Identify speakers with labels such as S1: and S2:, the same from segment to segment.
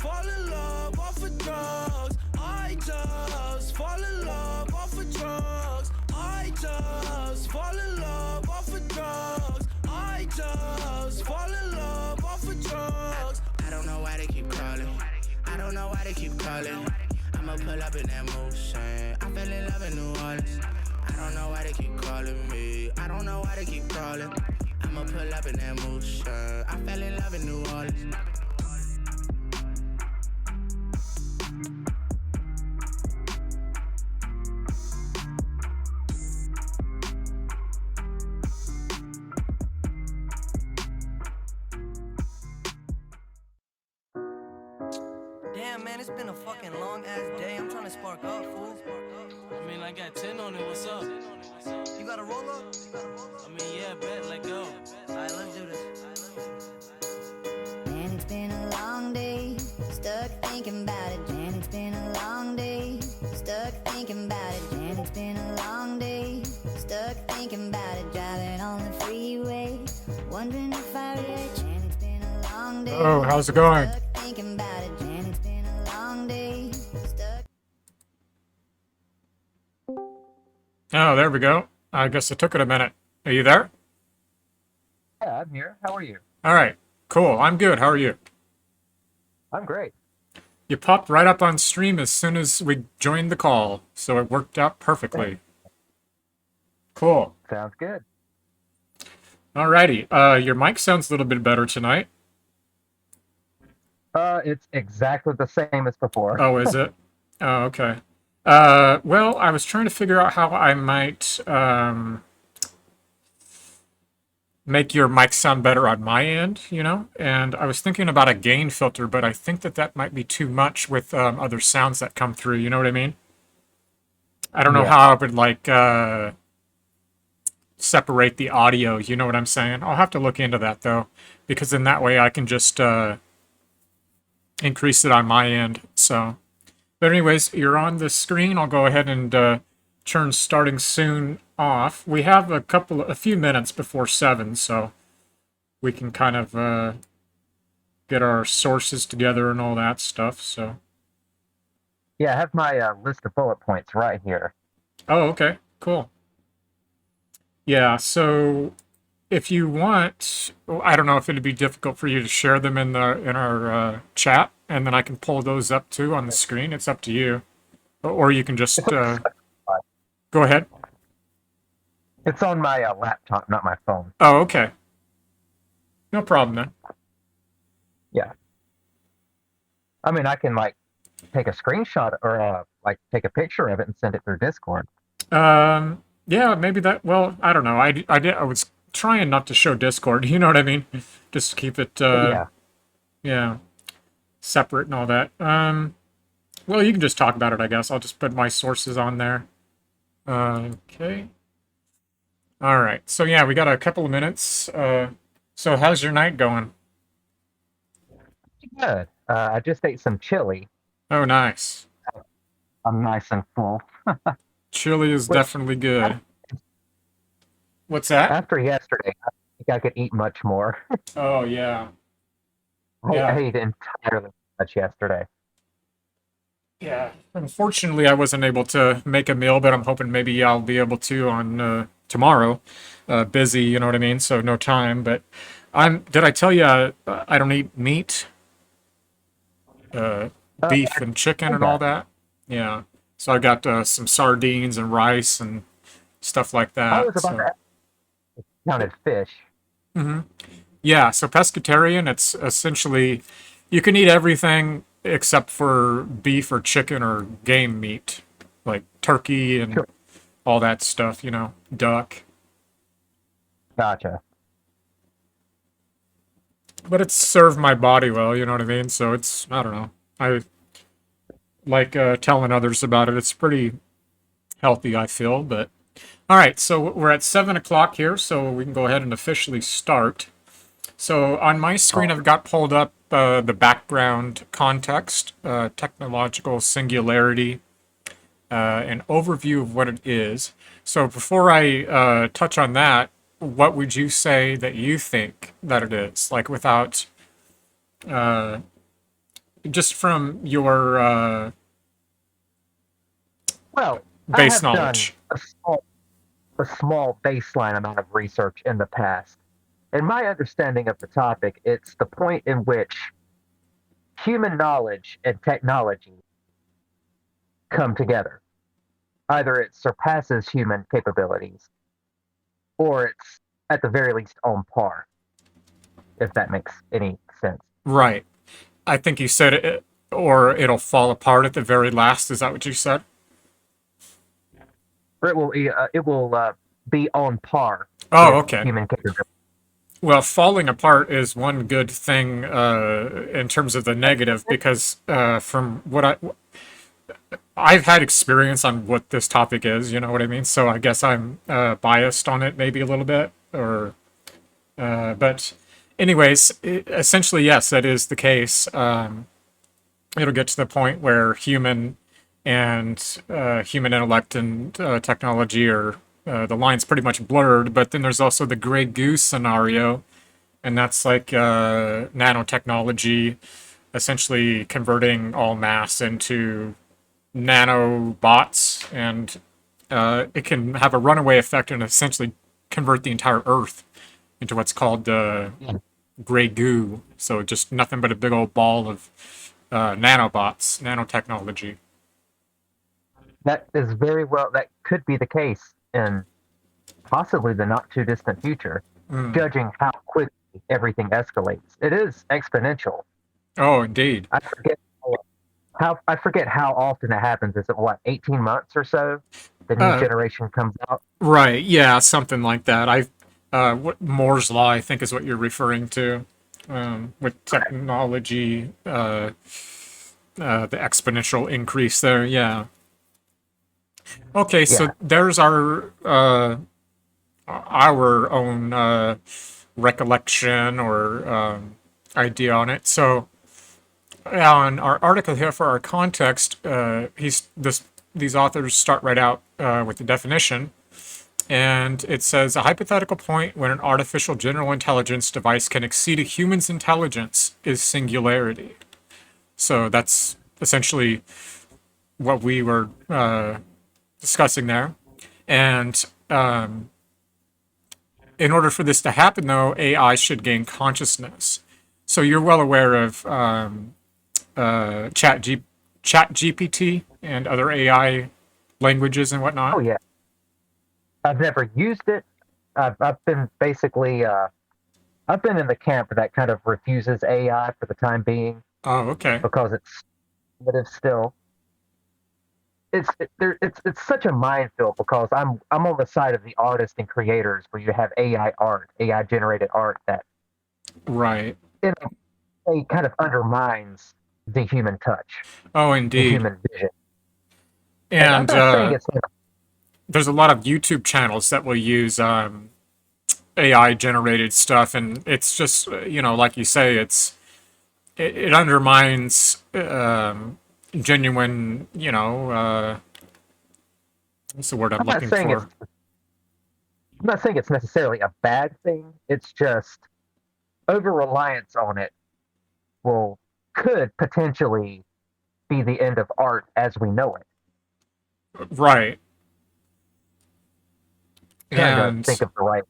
S1: fall in love off of drugs. I just fall in love off of drugs. I just fall in love off of drugs. I just fall in love off of drugs. I don't know why they keep calling. I don't know why they keep calling. I'ma pull up in that motion. I fell in love in New Orleans. I don't know why they keep calling me. I don't know why they keep calling. I'ma pull up in that motion. I fell in love in New Orleans.
S2: Damn, man, it's been a fucking long ass day. I'm trying to spark up, fool.
S3: I mean, I got 10 on it. What's up?
S2: You got to roll up?
S3: I mean, yeah, bet. Let go.
S2: Alright, let's do this.
S4: And it's been a long day, stuck thinking about it. And it's been a long day, stuck thinking about it. And it's been a long day, stuck thinking about it. Driving on the freeway, wondering if I rich. And it's been a long day.
S5: Oh, how's it going?
S4: Stuck thinking about it. And it's been a long day, stuck.
S5: Oh, there we go. I guess it took it a minute. Are you there?
S6: Yeah, I'm here. How are you?
S5: All right, cool. I'm good. How are you?
S6: I'm great.
S5: You popped right up on stream as soon as we joined the call, so it worked out perfectly. Cool.
S6: Sounds good.
S5: Alrighty. Your mic sounds a little bit better tonight.
S6: It's exactly the same as before.
S5: Oh, is it? Oh, okay. Well, I was trying to figure out how I might make your mic sound better on my end, and I was thinking about a gain filter, but I think that might be too much with other sounds that come through, you know what I mean? I don't know how I would like separate the audio, you know what I'm saying? I'll have to look into that though, because in that way I can just increase it on my end. So, but anyways, you're on the screen. I'll go ahead and turn starting soon off. We have a few minutes before 7, so we can kind of get our sources together and all that stuff. So
S6: Yeah, I have my list of bullet points right here.
S5: oh, okay, cool. Yeah, so if you want, I don't know if it'd be difficult for you to share them in our chat, and then I can pull those up too on the screen. It's up to you, or you can just go ahead.
S6: It's on my laptop, not my phone.
S5: Oh, okay. No problem then.
S6: Yeah. I mean, I can like take a screenshot or like take a picture of it and send it through Discord.
S5: Yeah, maybe that. Well, I don't know. I was trying not to show Discord. You know what I mean? Just keep it. Yeah, separate and all that. Well, you can just talk about it, I guess. I'll just put my sources on there. Okay. All right. So yeah, we got a couple of minutes. So how's your night going?
S6: Good. I just ate some chili.
S5: Oh, nice.
S6: I'm nice and full.
S5: Chili is
S6: Wait.
S5: definitely good. What's that?
S6: After yesterday, I think I could eat much more.
S5: Oh, yeah.
S6: I
S5: Yeah.
S6: ate entirely too much yesterday.
S5: Yeah. Unfortunately, I wasn't able to make a meal, but I'm hoping maybe I'll be able to on tomorrow. Busy, you know what I mean? So no time. But did I tell you I don't eat meat? Beef and chicken and all that. Yeah. So I got some sardines and rice and stuff like that.
S6: I was about to ask if you counted fish.
S5: hmm Yeah, so pescatarian, it's essentially you can eat everything except for beef or chicken or game meat, like turkey and
S6: Sure.
S5: all that stuff, duck.
S6: Gotcha.
S5: But it's served my body well, you know what I mean? So I don't know. I like telling others about it. It's pretty healthy, I feel. But all right, so we're at 7 o'clock here, so we can go ahead and officially start. So on my screen, I've got pulled up the background context, technological singularity, an overview of what it is. So before I touch on that, what would you say that you think that it is? Like without just from your
S6: Well, I
S5: base
S6: have done
S5: knowledge.
S6: a small baseline amount of research in the past. In my understanding of the topic, it's the point in which human knowledge and technology come together. Either it surpasses human capabilities, or it's at the very least on par, if that makes any sense.
S5: Right. I think you said it, or it'll fall apart at the very last. Is that what you said?
S6: Or it will be on par
S5: Oh,
S6: with
S5: okay.
S6: human capability.
S5: Well, falling apart is one good thing in terms of the negative because from what I've had experience on what this topic is, you know what I mean? So I guess I'm biased on it maybe a little bit, or but anyways, essentially yes, that is the case. It'll get to the point where human intellect and technology are the line's pretty much blurred. But then there's also the gray goose scenario, and that's like nanotechnology, essentially converting all mass into nanobots, and it can have a runaway effect and essentially convert the entire Earth into what's called gray goo. So just nothing but a big old ball of nanobots, nanotechnology.
S6: That is very well, that could be the case in possibly the not too distant future,
S5: Mm.
S6: judging how quickly everything escalates. It is exponential.
S5: Oh, indeed.
S6: I forget how often it happens. Is it what, 18 months or so? The new
S5: Uh,
S6: generation comes out.
S5: right. Yeah, something like that. What Moore's law, I think, is what you're referring to. With technology, the exponential increase there. Yeah. Okay,
S6: Yeah.
S5: so there's our own recollection or idea on it. So on our article here for our context, these authors start right out with the definition, and it says a hypothetical point when an artificial general intelligence device can exceed a human's intelligence is singularity. So that's essentially what we were discussing there, and in order for this to happen, though, AI should gain consciousness. So you're well aware of Chat GPT and other AI languages and
S6: Oh,
S5: whatnot.
S6: yeah. I've never used it. I've been basically, I've been in the camp that kind of refuses AI for the time being
S5: Oh, okay.
S6: because it's primitive still. It's such a minefield because I'm on the side of the artists and creators where you have AI art, AI generated art that
S5: Right.
S6: in a way kind of undermines the human touch,
S5: Oh,
S6: the
S5: indeed.
S6: human vision. And I'm
S5: And
S6: not saying it's
S5: there's a lot of YouTube channels that will use AI generated stuff, and it's just like you say, it undermines genuine. What's the word I'm
S6: I'm not
S5: looking
S6: saying it's
S5: for?
S6: I'm not saying it's necessarily a bad thing. It's just over reliance on it will could potentially be the end of art as we know it.
S5: Right.
S6: Trying to
S5: And
S6: think of the right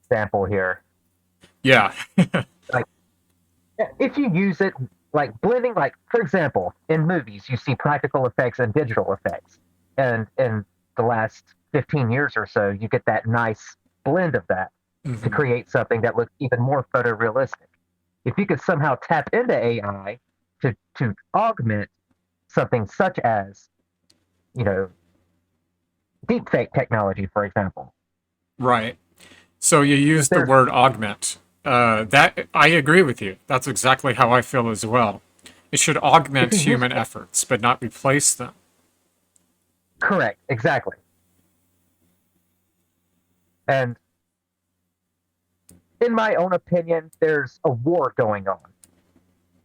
S6: example here.
S5: yeah.
S6: Like if you use it like blending, like for example, in movies you see practical effects and digital effects. And in the last 15 years or so, you get that nice blend of that to
S5: Mhm.
S6: create something that looks even more photorealistic. If you could somehow tap into AI to augment something such as, you know, deepfake technology, for example.
S5: Right. So you
S6: Because
S5: used the
S6: there's
S5: word augment. That I agree with you. That's exactly how I feel as well. It should
S6: if
S5: augment
S6: you use
S5: human efforts, but not replace them.
S6: correct, exactly. And in my own opinion, there's a war going on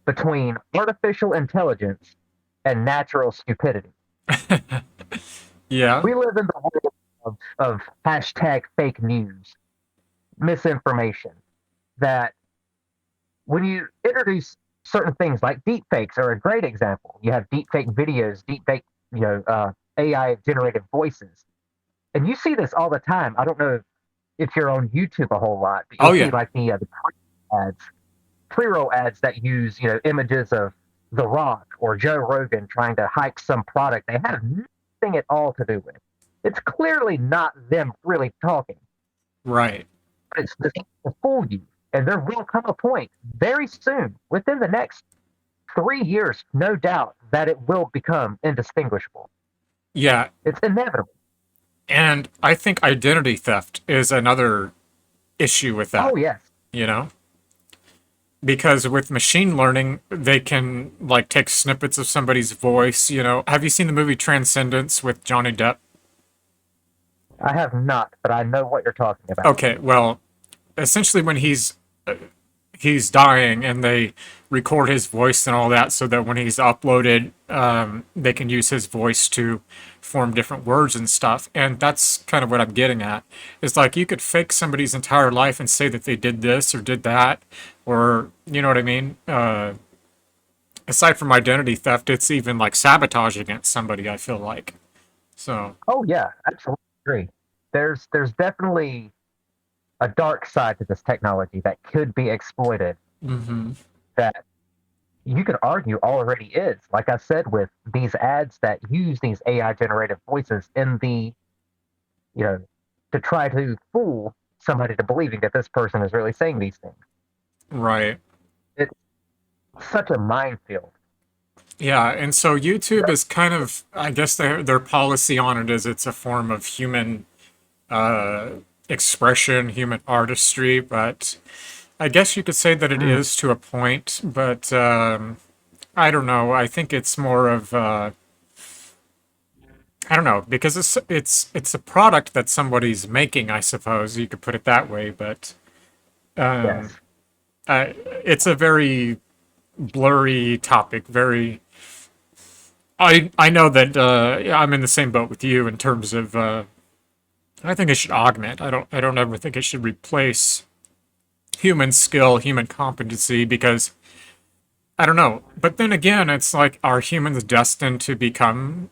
S6: between artificial intelligence and natural stupidity.
S5: Yeah.
S6: We live in the world of hashtag fake news, misinformation, that when you introduce certain things like deep fakes are a great example. You have deep fake videos, deep fake, AI generated voices, and you see this all the time. I don't know if you're on YouTube a whole lot, but
S5: Oh
S6: you'll see
S5: yeah.
S6: like the ads, pre-roll ads that use images of The Rock or Joe Rogan trying to hype some product they have nothing at all to do with. It's clearly not them really talking.
S5: Right.
S6: It's just to fool you. And there will come a point very soon, within the next 3 years, no doubt, that it will become indistinguishable.
S5: Yeah.
S6: It's inevitable.
S5: And I think identity theft is another issue with
S6: Oh,
S5: that,
S6: yes.
S5: you know? Because with machine learning, they can like take snippets of somebody's voice, you know. Have you seen the movie Transcendence with Johnny Depp?
S6: I have not, but I know what you're talking about.
S5: Okay, well, essentially when he's dying and they record his voice and all that so that when he's uploaded they can use his voice to form different words and stuff, and that's kind of what I'm getting at. It's like you could fake somebody's entire life and say that they did this or did that, or you know what I mean. Aside from identity theft, it's even like sabotage against somebody, I feel like. So
S6: Oh, yeah, absolutely agree. There's definitely a dark side to this technology that could be exploited
S5: mhm.
S6: that you could argue already is. Like I said, with these ads that use these AI generated voices in you know, to try to fool somebody to believing that this person is really saying these things.
S5: Right.
S6: It's such a minefield.
S5: Yeah, and so YouTube is kind of, I guess their policy on it is it's a form of human uh, expression, human artistry, but I guess you could say that it
S6: Mm,
S5: is to a point, but I don't know. I think it's more of I don't know because it's a product that somebody's making, I suppose you could put it that way, but um,
S6: yes.
S5: it's a very blurry topic, very I know that I'm in the same boat with you in terms of I think it should augment. I don't ever think it should replace human skill, human competency because I don't know. But then again, it's like are humans destined to become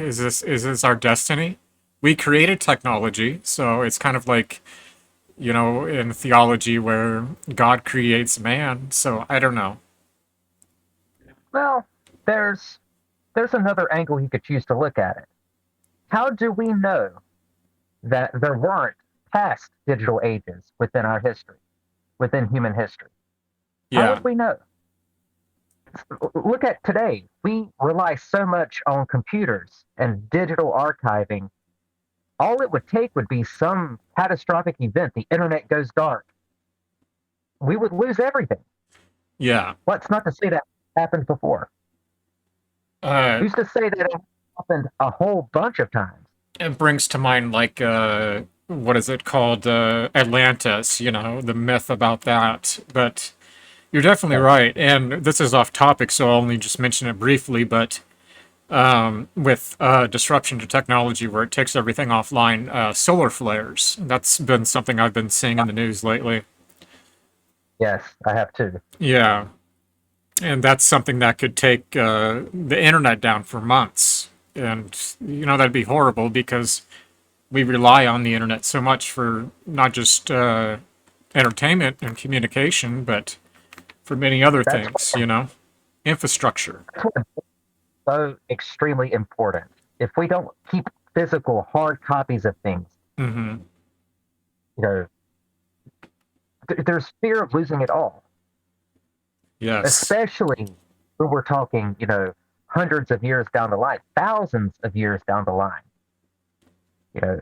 S5: is this our destiny? We created technology, so it's kind of like, in theology where God creates man. So I don't know.
S6: Well, there's there's another angle you could choose to look at it. How do we know that there weren't past digital ages within our history, within human history? How
S5: Yeah.
S6: would we know? Look at today. We rely so much on computers and digital archiving. All it would take would be some catastrophic event. The internet goes dark. We would lose everything.
S5: Yeah.
S6: What's not to say that happened before?
S5: Uh,
S6: Who's to say that it happened a whole bunch of times?
S5: it brings to mind like what is it called? Atlantis, the myth about that. But you're definitely
S6: Yes.
S5: right. And this is off topic, so I'll only just mention it briefly, but with disruption to technology where it takes everything offline, solar flares. That's been something I've been seeing in the news lately.
S6: Yes, I have too.
S5: Yeah. And that's something that could take the internet down for months. And, that'd be horrible because we rely on the internet so much for not just entertainment and communication, but for many other
S6: That's
S5: things, infrastructure.
S6: what's so extremely important. If we don't keep physical hard copies of things,
S5: Hmm.
S6: you know, there's fear of losing it all,
S5: Yes.
S6: especially when we're talking, hundreds of years down the line, thousands of years down the line.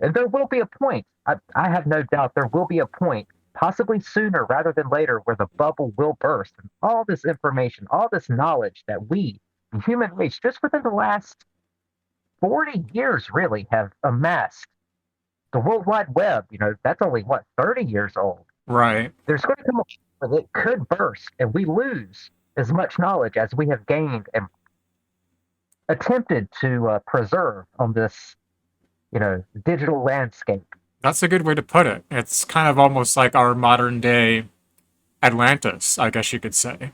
S6: And there will be a point. I have no doubt there will be a point, possibly sooner rather than later, where the bubble will burst, and all this information, all this knowledge that we, the human race, just within the last 40 years, really have amassed. The World Wide Web, that's only what 30 years old.
S5: Right.
S6: There's going to come a point where it could burst, and we lose as much knowledge as we have gained and attempted to preserve on this, digital landscape.
S5: That's a good way to put it. It's kind of almost like our modern day Atlantis, I guess you could say,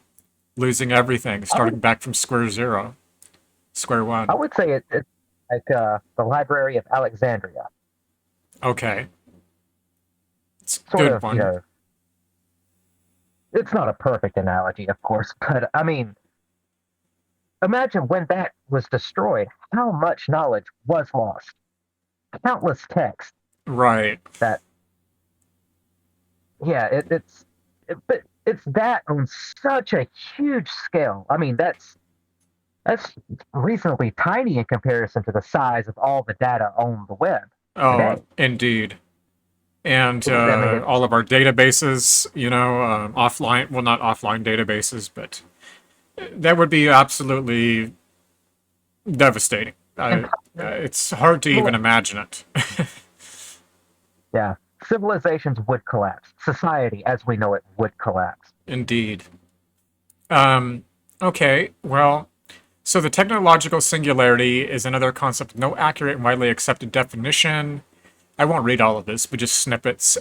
S5: losing everything,
S6: I
S5: starting
S6: would
S5: back from square
S6: I
S5: one.
S6: would say it's like the Library of Alexandria,
S5: Okay, it's a
S6: sort
S5: good
S6: of.
S5: one.
S6: It's not a perfect analogy, of course, but I mean, imagine when that was destroyed, how much knowledge was lost. Countless texts
S5: Right.
S6: that, yeah, but it's that on such a huge scale. I mean, that's reasonably tiny in comparison to the size of all the data on the web
S5: Oh,
S6: today.
S5: indeed. And
S6: I mean,
S5: all
S6: it's
S5: of our databases, offline, well, not offline databases, but that would be absolutely devastating.
S6: impossible.
S5: It's hard to even imagine it.
S6: Yeah, civilizations would collapse. Society, as we know it, would collapse.
S5: Indeed. Um, okay, well, so the technological singularity is another concept with no accurate and widely accepted definition. I won't read all of this, but just snippets.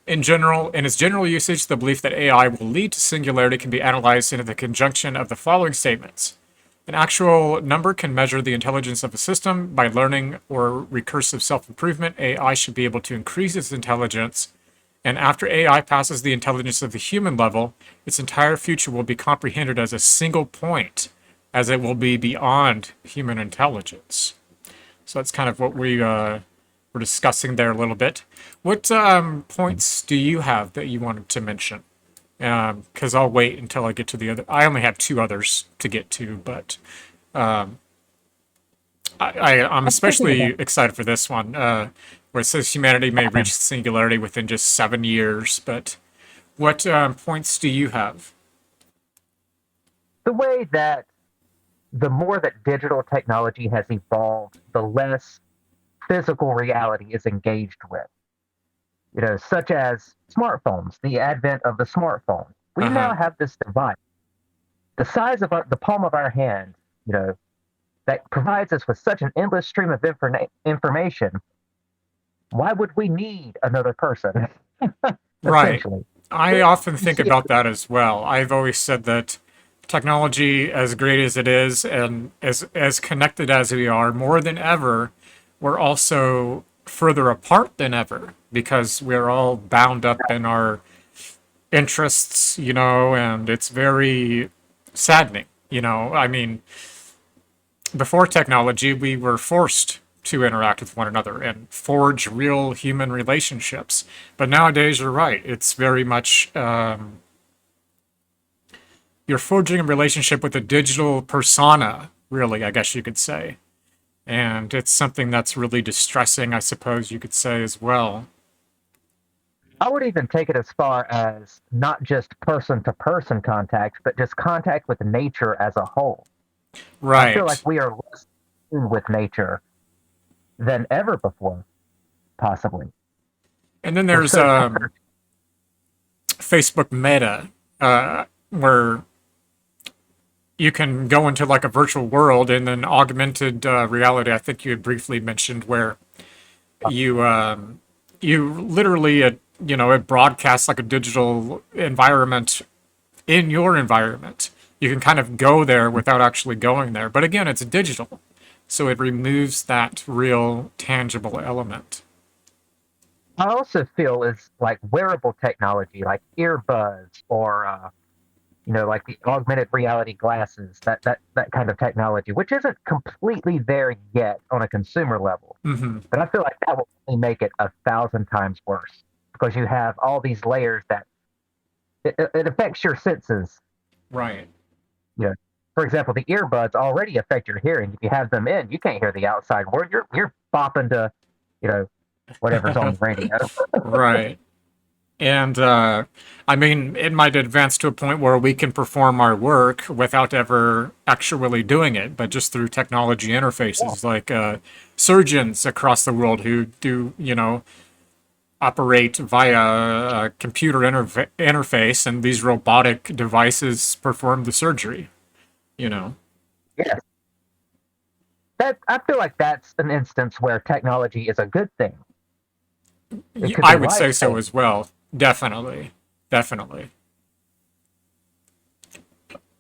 S5: In its general usage, the belief that AI will lead to singularity can be analyzed into the conjunction of the following statements. An actual number can measure the intelligence of a system. By learning or recursive self-improvement, AI should be able to increase its intelligence, and after AI passes the intelligence of the human level, its entire future will be comprehended as a single point, as it will be beyond human intelligence. So that's kind of what we were discussing there a little bit. What points do you have that you wanted to mention? Because I'll wait until I get to the other. I only have two others to get to, but I'm
S6: I'm thinking
S5: especially
S6: about
S5: excited for this one, where it says humanity may reach singularity within just 7 years. But what points do you have?
S6: the way that the more that digital technology has evolved, the less physical reality is engaged with. Such as smartphones, the advent of the smartphone. We
S5: Uh
S6: now
S5: huh.
S6: have this device, the size of the palm of our hand, you know, that provides us with such an endless stream of information. Why would we need another person?
S5: Right.
S6: Essentially,
S5: I
S6: we
S5: often
S6: we
S5: think
S6: see it.
S5: about that as well. I've always said that technology, as great as it is, and as connected as we are, more than ever, we're also further apart than ever because we're all bound up in our interests, and it's very saddening. I mean, before technology, we were forced to interact with one another and forge real human relationships. But nowadays, you're right. It's very much you're forging a relationship with a digital persona, really, I guess you could say. And it's something that's really distressing, I suppose you could say as well.
S6: I would even take it as far as not just person to person contact, but just contact with nature as a whole. I feel like
S5: Right.
S6: we are less in tune with nature than ever before, possibly.
S5: And then
S6: We're
S5: there's
S6: so tethered.
S5: Facebook Meta, where you can go into like a virtual world and then augmented reality. I think you had briefly mentioned where you literally it broadcasts like a digital environment in your environment. You can kind of go there without actually going there. But again, it's digital, so it removes that real tangible element.
S6: I also feel is like wearable technology, like earbuds or like the augmented reality glasses, that kind of technology, which isn't completely there yet on a consumer level.
S5: Hmm.
S6: But I feel like that will only make it 1,000 times worse because you have all these layers that it affects your senses.
S5: Right.
S6: You know, for example, the earbuds already affect your hearing. If you have them in, you can't hear the outside world. You're bopping to, you know, whatever's on the radio.
S5: Right. And I mean, it might advance to a point where we can perform our work without ever actually doing it, but just through technology
S6: Yeah.
S5: interfaces, like surgeons across the world who do, operate via a computer interface, and these robotic devices perform the surgery. You know,
S6: Yes. That I feel like that's an instance where technology is a good thing. It could
S5: I
S6: be
S5: would
S6: life
S5: say so
S6: saving.
S5: as well. Definitely. definitely.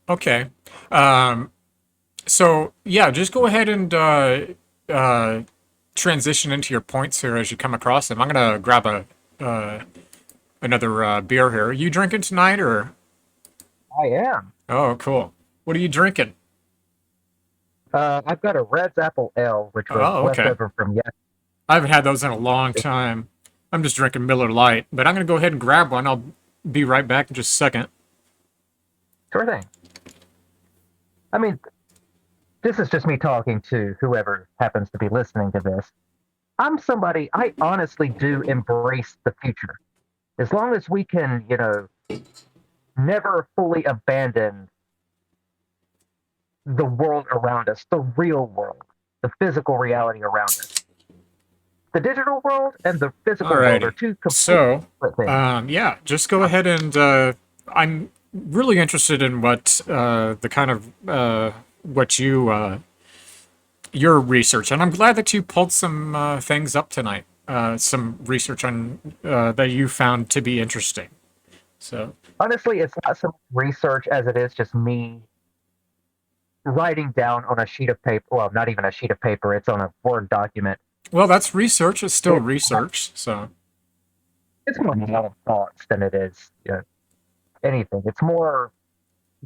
S5: Okay. Um, so yeah, just go ahead and uh, transition into your points here as you come across them. I'm gonna grab a another beer here. Are you drinking tonight or?
S6: I am.
S5: Oh, cool. What are you drinking?
S6: I've got a Red's Apple Ale, which was
S5: Oh,
S6: left
S5: okay.
S6: over from yesterday.
S5: I haven't had those in a long time. I'm just drinking Miller Lite, but I'm gonna go ahead and grab one. I'll be right back in just a second.
S6: Sure thing. I mean, this is just me talking to whoever happens to be listening to this. I'm somebody, I honestly do embrace the future. As long as we can, never fully abandon the world around us, the real world, the physical reality around us. The digital world and the physical world are
S5: Alrighty.
S6: two completely
S5: So,
S6: separate things.
S5: yeah, just go ahead and I'm really interested in what the kind of what you your research, and I'm glad that you pulled some things up tonight. Some research on that you found to be interesting. So,
S6: Honestly, it's not so much research as it is just me writing down on a sheet of paper. Well, not even a sheet of paper, it's on a Word document.
S5: well, that's research. It's still
S6: It,
S5: research. So,
S6: it's more my own thoughts than it is anything. It's more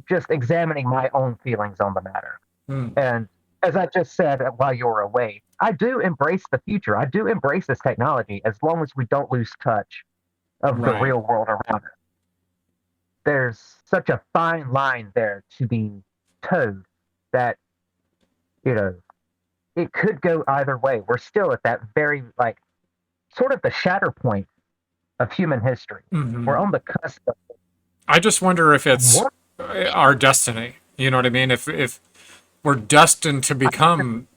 S6: just examining my own feelings on the matter.
S5: hmm,
S6: And as I just said while you were away, I do embrace the future. I do embrace this technology as long as we don't lose touch of the
S5: right.
S6: real world around us. There's such a fine line there to be towed that, you know, it could go either way. We're still at that very, like, sort of the shatter point of human history.
S5: Hmm.
S6: We're on the cusp of
S5: I just wonder if it's
S6: what
S5: our destiny. You know what I mean? If we're destined to become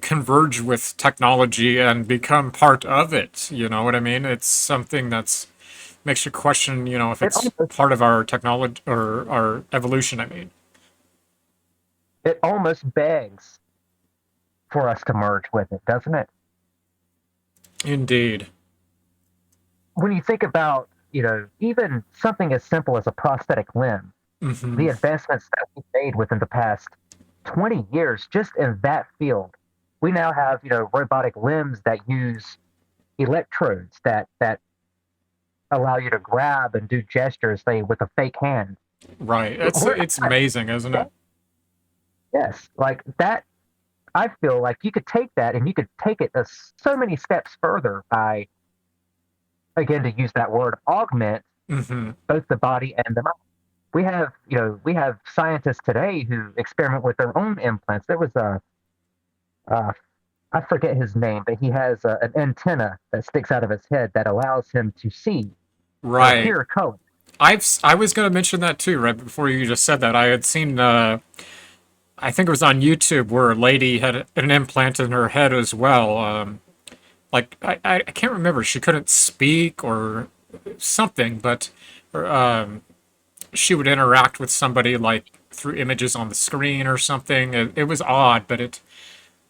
S5: converge with technology and become part of it. You know what I mean? It's something that's makes you question. You know, if
S6: it
S5: it's
S6: almost,
S5: part of our technology or our evolution. I mean,
S6: it almost begs for us to merge with it, doesn't it?
S5: indeed.
S6: When you think about, even something as simple as a prosthetic limb,
S5: Hmm.
S6: the advancements that we've made within the past 20 years just in that field. We now have, robotic limbs that use electrodes that allow you to grab and do gestures, say, with a fake hand.
S5: Right.
S6: We're
S5: It's amazing, isn't it?
S6: yes, like that. I feel like you could take that and you could take it so many steps further by, again, to use that word, augment
S5: Hmm.
S6: both the body and the mind. We have scientists today who experiment with their own implants. There was uh, I forget his name, but he has an antenna that sticks out of his head that allows him to see or
S5: Right.
S6: hear color.
S5: I was going to mention that too, right before you just said that. I had seen, I think it was on YouTube where a lady had an implant in her head as well. Like, I can't remember. She couldn't speak or something, but she would interact with somebody like through images on the screen or something. It was odd, but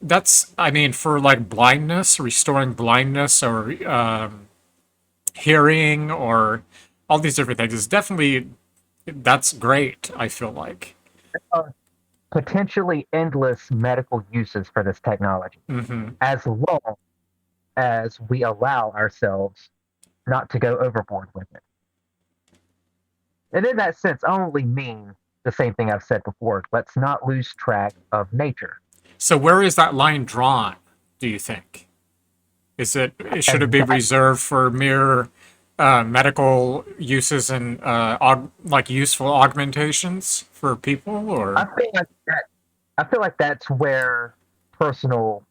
S5: that's, I mean, for like blindness, restoring blindness or hearing or all these different things is definitely, that's great, I feel like.
S6: Uh, Potentially endless medical uses for this technology,
S5: Hmm.
S6: as long as we allow ourselves not to go overboard with it. And in that sense, I only mean the same thing I've said before. Let's not lose track of nature.
S5: So where is that line drawn, do you think? Is it should it
S6: And
S5: be
S6: that,
S5: reserved for mere medical uses and like useful augmentations for people,
S6: I
S5: or
S6: feel like that, I feel like that's where personal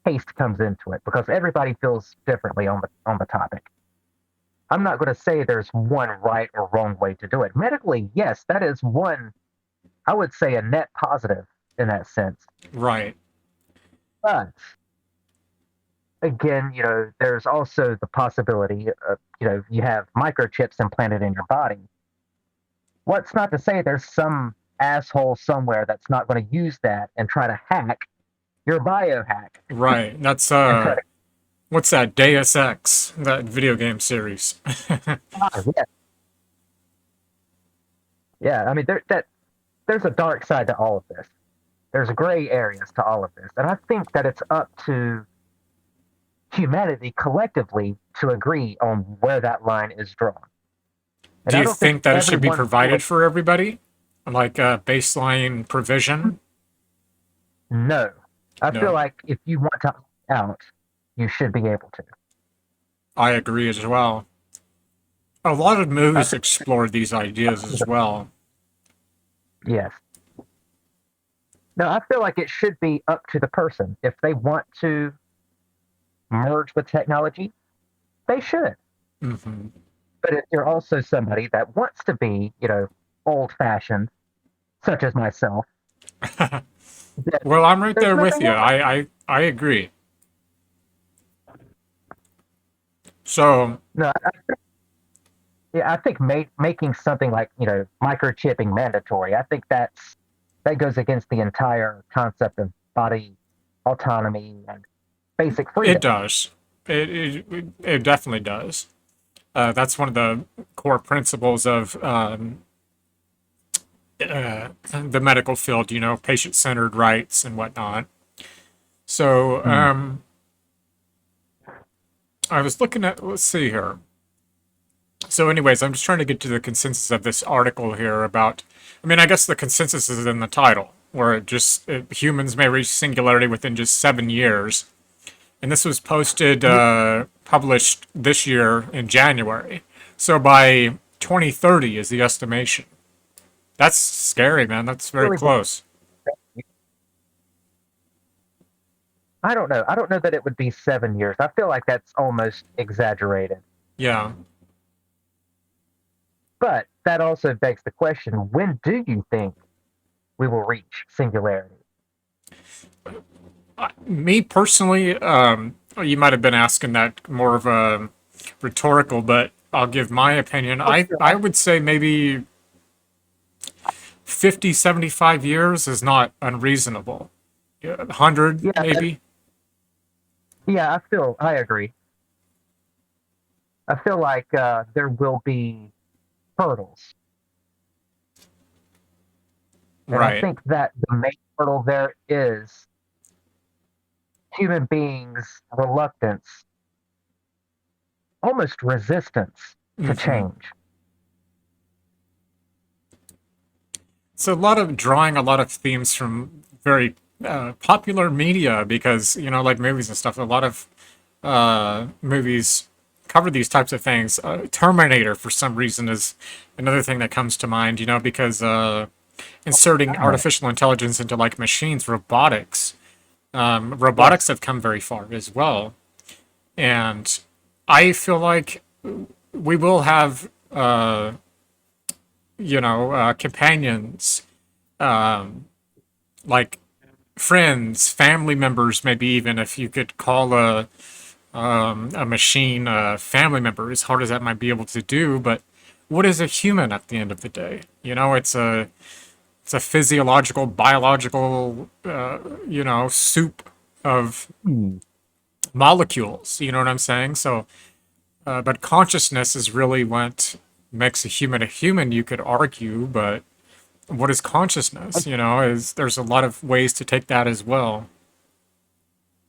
S6: taste comes into it because everybody feels differently on the topic. I'm not going to say there's one right or wrong way to do it. Medically, yes, that is one, I would say, a net positive in that sense.
S5: right?
S6: But again, there's also the possibility of, you have microchips implanted in your body. What's not to say there's some asshole somewhere that's not going to use that and try to hack your biohack
S5: Right. That's
S6: and try to,
S5: what's that? Deus Ex, that video game series.
S6: yes, Yeah, I mean, there's a dark side to all of this. There's gray areas to all of this, and I think that it's up to humanity collectively to agree on where that line is drawn. And
S5: Do
S6: I
S5: you
S6: don't think
S5: think that it should be
S6: everyone
S5: provided
S6: feels
S5: for everybody? Like a baseline provision?
S6: no. I feel
S5: No.
S6: like if you want to opt out, you should be able to.
S5: I agree as well. A lot of
S6: I
S5: movies
S6: think
S5: explore these ideas as well.
S6: yes. No, I feel like it should be up to the person. If they want to merge with technology, they should.
S5: Hmm.
S6: But if you're also somebody that wants to be, old fashioned, such as myself, then
S5: Well, I'm right
S6: there's
S5: there with
S6: nothing
S5: you.
S6: wrong.
S5: I agree. So,
S6: No, yeah, I think making something like microchipping mandatory. I think that goes against the entire concept of body autonomy and basic
S5: it
S6: freedom.
S5: does. It definitely does. That's one of the core principles of the medical field, patient-centered rights and whatnot. So,
S6: Hmm.
S5: I was looking at, let's see here. So, anyways, I'm just trying to get to the consensus of this article here about, I mean, I guess the consensus is in the title, where humans may reach singularity within just 7 years. And this was published this year in January. So by 2030 is the estimation. That's scary, man. That's very
S6: Really,
S5: close.
S6: I don't know. I don't know that it would be 7 years. I feel like that's almost exaggerated.
S5: Yeah.
S6: But that also begs the question: when do you think we will reach singularity?
S5: Me personally, you might have been asking that more of a rhetorical, but I'll give my opinion.
S6: Oh,
S5: I would say maybe 50, 75 years is not unreasonable. Yeah, 100
S6: yeah,
S5: maybe.
S6: yeah. I agree. I feel like there will be hurdles, and I
S5: Right.
S6: think that the main hurdle there is human beings' reluctance, almost resistance to
S5: Hmm.
S6: change.
S5: So a lot of drawing a lot of themes from very popular media because like movies and stuff. A lot of movies cover these types of things. Terminator, for some reason, is another thing that comes to mind. Because inserting
S6: Uh,
S5: artificial intelligence into like machines, robotics.
S6: yes,
S5: Robotics have come very far as well, and I feel like we will have companions, um, like friends, family members, maybe even if you could call a machine a family member, as hard as that might be able to do. But what is a human at the end of the day? It's a physiological, biological, soup of
S6: hmm,
S5: molecules. You know what I'm saying? So, but consciousness is really what makes a human a human. You could argue, but what is consciousness? Is there's a lot of ways to take that as well.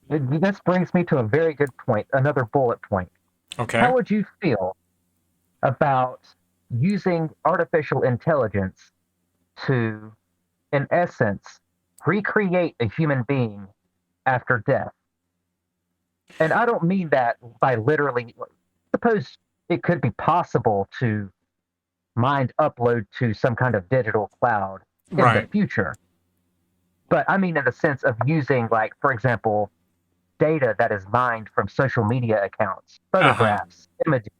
S6: this brings me to a very good point. Another bullet point.
S5: Okay.
S6: How would you feel about using artificial intelligence to, in essence, recreate a human being after death? And I don't mean that by literally, suppose it could be possible to mind upload to some kind of digital cloud in the
S5: Right.
S6: future. But I mean in the sense of using, like, for example, data that is mined from social media accounts,
S5: Uh huh.
S6: photographs, images,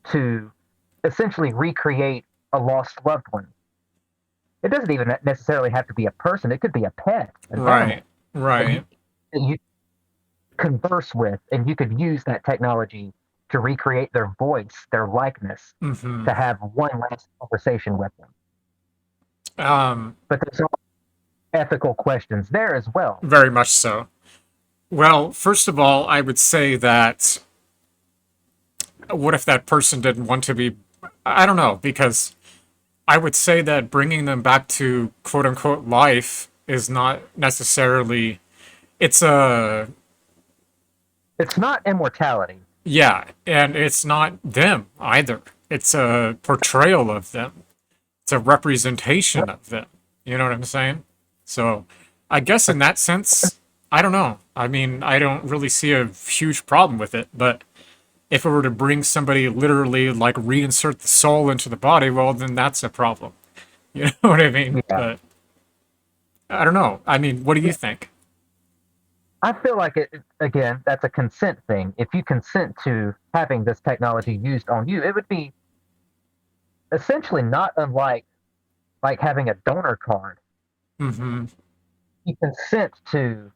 S6: to essentially recreate a lost loved one. It doesn't even necessarily have to be a person, it could be a pet, an
S5: Right.
S6: animal that
S5: Right.
S6: you converse with, and you could use that technology to recreate their voice, their likeness,
S5: Mm-hmm.
S6: to have one last conversation with them.
S5: Um.
S6: But there's all ethical questions there as well.
S5: Very much so. Well, first of all, I would say that what if that person didn't want to be? I don't know because I would say that bringing them back to quote unquote life is not necessarily. It's a
S6: It's not immortality.
S5: Yeah, and it's not them either. It's a portrayal of them. It's a representation of them. You know what I'm saying? So, I guess in that sense, I don't know. I mean, I don't really see a huge problem with it, but if it were to bring somebody literally like reinsert the soul into the body, well, then that's a problem. You know what I mean?
S6: Yeah.
S5: But I don't know. I mean, what do you think?
S6: I feel like again, that's a consent thing. If you consent to having this technology used on you, it would be essentially not unlike like having a donor card.
S5: Mm-hmm.
S6: You consent to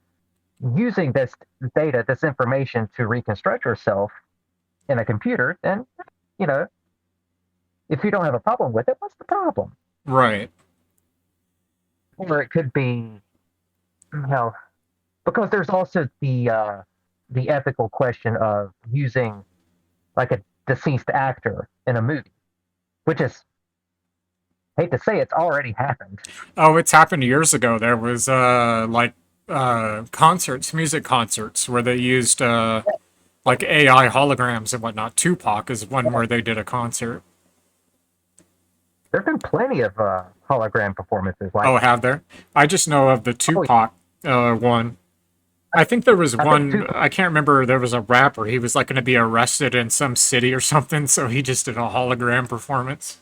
S6: using this data, this information to reconstruct yourself in a computer, then you know, if you don't have a problem with it, what's the problem?
S5: Right.
S6: Or it could be, you know, because there's also the ethical question of using like a deceased actor in a movie, which is hate to say it's already happened.
S5: Oh, it's happened years ago. There was like concerts, music concerts where they used like AI holograms and whatnot. Tupac is one where they did a concert.
S6: There have been plenty of hologram performances. Like,
S5: Oh, have there? I just know of the
S6: oh,
S5: Tupac one. I think there was
S6: I think
S5: one,
S6: Tupac.
S5: I can't remember, there was a rapper. He was like going to be arrested in some city or something, so he just did a hologram performance.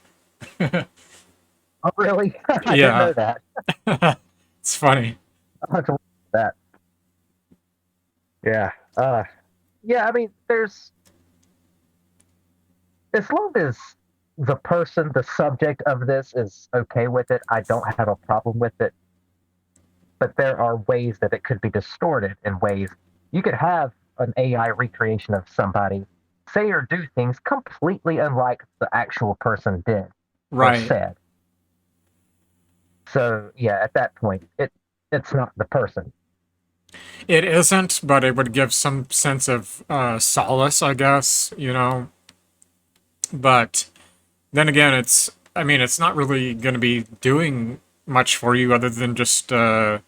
S6: Oh, really? I didn't
S5: Yeah,
S6: know that.
S5: it's funny.
S6: I'll have to look at that. Yeah. Yeah. I mean, there's as long as the person, the subject of this, is okay with it, I don't have a problem with it. But there are ways that it could be distorted in ways you could have an AI recreation of somebody say or do things completely unlike the actual person did or
S5: Right.
S6: said. So yeah, at that point, it's not the person.
S5: It isn't, but it would give some sense of solace, I guess, you know. But then again, I mean, it's not really going to be doing much for you other than just, I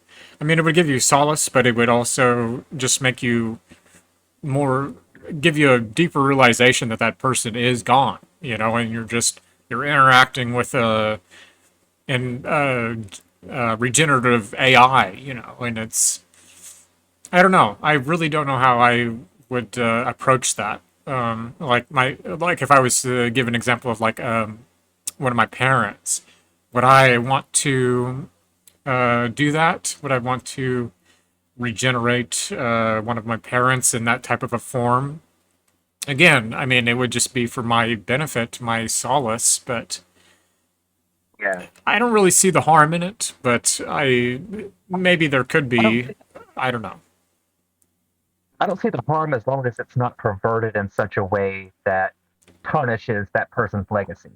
S5: mean, it would give you solace, but it would also just make you more, give you a deeper realization that that person is gone, you know, and you're interacting with an regenerative AI, you know, and I don't know. I really don't know how I would approach that. Like if I was to give an example of like one of my parents, would I want to do that? Would I want to regenerate one of my parents in that type of a form? Again, I mean, it would just be for my benefit, my solace, but
S6: Yeah.
S5: I don't really see the harm in it. But maybe there could
S6: I don't
S5: be. I don't know.
S6: I don't see the harm as long as it's not perverted in such a way that tarnishes that person's legacy.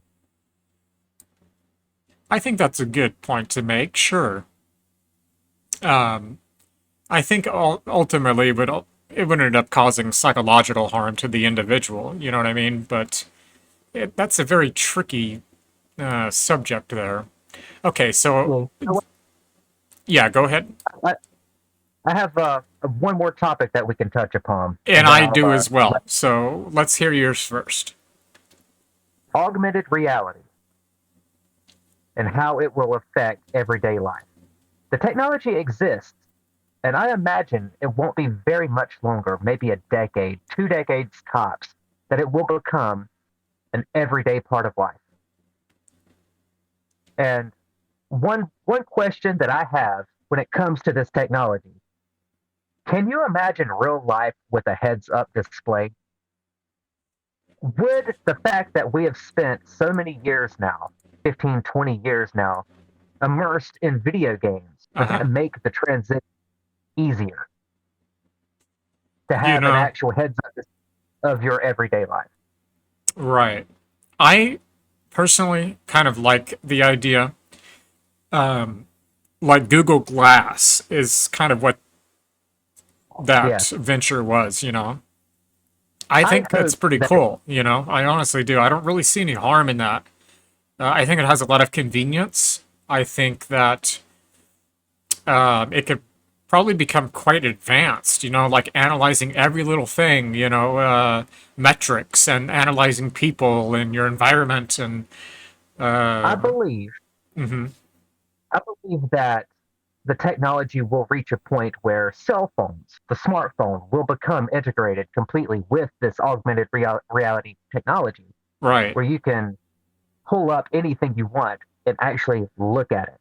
S5: I think that's a good point to make. Sure. Um, I think ultimately it would end up causing psychological harm to the individual. You know what I mean? But that's a very tricky subject there. Okay, so
S6: Well, you know
S5: yeah, go ahead.
S6: what? I have one more topic that we can touch upon,
S5: And
S6: and then
S5: I
S6: I'll
S5: do as well. So let's hear yours first.
S6: augmented reality and how it will affect everyday life. The technology exists, and I imagine it won't be very much longer, maybe a decade, 2 decades tops, that it will become an everyday part of life. And one question that I have when it comes to this technology, can you imagine real life with a heads up display? Would the fact that we have spent so many years now, 15, 20 years now, immersed in video games,
S5: Uh
S6: would
S5: huh.
S6: that make the transition easier to
S5: You
S6: have an
S5: know,
S6: actual heads up of your everyday life?
S5: right. I personally kind of like the idea. Um, like Google Glass is kind of what that
S6: Yeah.
S5: venture was, you know. I
S6: I
S5: think that's
S6: hope
S5: pretty
S6: that
S5: cool, you know. I honestly do. I don't really see any harm in that. I think it has a lot of convenience. I think that it could probably become quite advanced, like analyzing every little thing, metrics and analyzing people and your environment and
S6: I
S5: uh,
S6: believe
S5: mhm.
S6: I believe that the technology will reach a point where cell phones, the smartphone, will become integrated completely with this augmented reality technology,
S5: Right,
S6: where you can pull up anything you want and actually look at it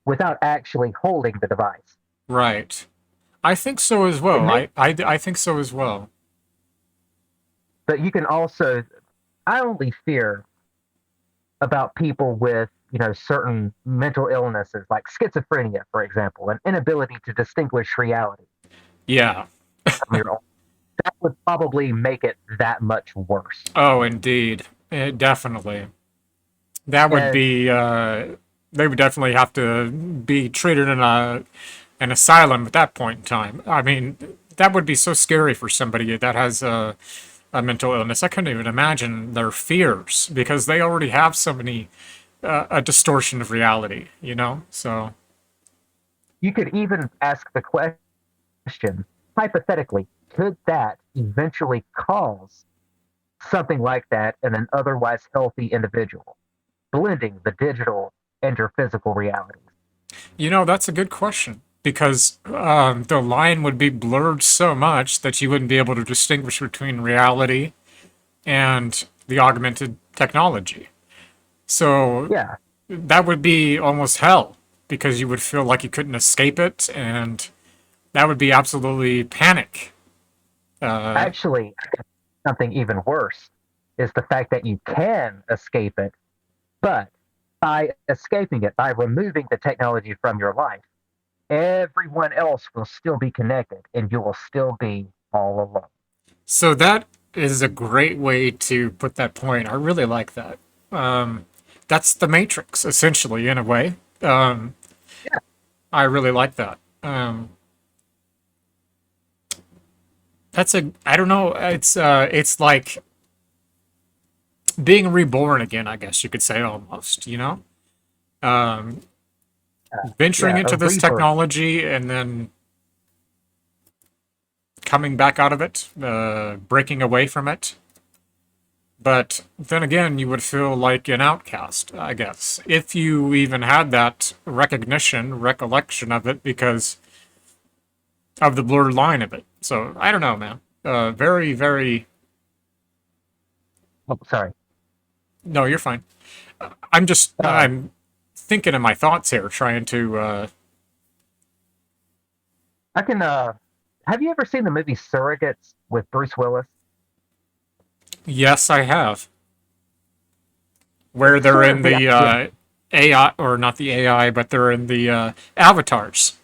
S6: without actually holding the device.
S5: right. I think so as
S6: It
S5: well.
S6: may,
S5: I think so as well.
S6: but you can also. I only fear about people with certain mental illnesses like schizophrenia, for example, an inability to distinguish reality
S5: Yeah.
S6: from your own. That would probably make it that much worse.
S5: Oh, indeed. Definitely. That would
S6: And
S5: be, they would definitely have to be treated in an asylum at that point in time. I mean, that would be so scary for somebody that has a mental illness. I couldn't even imagine their fears because they already have so many, a distortion of reality, So,
S6: you could even ask the question, hypothetically, could that eventually cause something like that in an otherwise healthy individual, blending the digital and your physical realities?
S5: that's a good question because the line would be blurred so much that you wouldn't be able to distinguish between reality and the augmented technology. So
S6: Yeah,
S5: that would be almost hell because you would feel like you couldn't escape it, and that would be absolutely panic. Uh,
S6: actually, something even worse is the fact that you can escape it, but by escaping it, by removing the technology from your life, everyone else will still be connected and you will still be all alone.
S5: so that is a great way to put that point. I really like that. Um, that's the Matrix, essentially, in a way. Um,
S6: Yeah,
S5: I really like that. I don't know. It's like being reborn again, I guess you could say almost. Um, venturing
S6: yeah, a
S5: into this
S6: rebirth.
S5: technology and then coming back out of it, breaking away from it. But then again, you would feel like an outcast, I guess, if you even had that recollection of it because of the blurred line of it. So I don't know, man. Very, very.
S6: Oh, sorry.
S5: No, you're fine.
S6: Uh,
S5: I'm thinking in my thoughts here, trying to.
S6: I can. Have you ever seen the movie Surrogates with Bruce Willis?
S5: Yes, I have. Where they're
S6: Sort
S5: in
S6: of the
S5: the
S6: idea.
S5: AI, or not the AI, but they're in the avatars.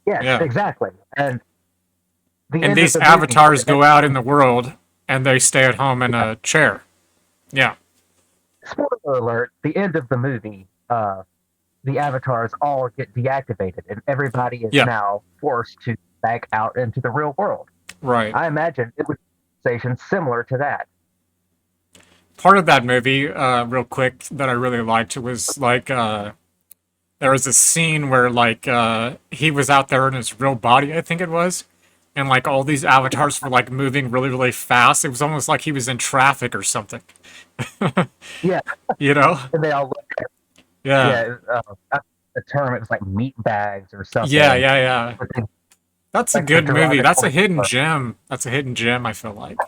S6: Yes,
S5: Yeah.
S6: exactly. And the
S5: And
S6: end of
S5: these
S6: the movie,
S5: avatars go out in the world and they stay at home in a chair. Yeah.
S6: spoiler alert, the end of the movie, the avatars all get deactivated and everybody is
S5: Yeah.
S6: now forced to back out into the real world.
S5: Right.
S6: I imagine it would be a sensation similar to that.
S5: Part of that movie, real quick, that I really liked was like there was a scene where like he was out there in his real body, I think it was, and like all these avatars were like moving really, really fast. It was almost like he was in traffic or something.
S6: Yeah,
S5: You know?
S6: and they all look,
S5: Yeah.
S6: yeah, the term, it was like meat bags or
S5: Yeah,
S6: something.
S5: yeah, yeah.
S6: But they,
S5: That's a
S6: like the
S5: good movie. That's a
S6: derogatory.
S5: hidden gem. That's a hidden gem, I feel like.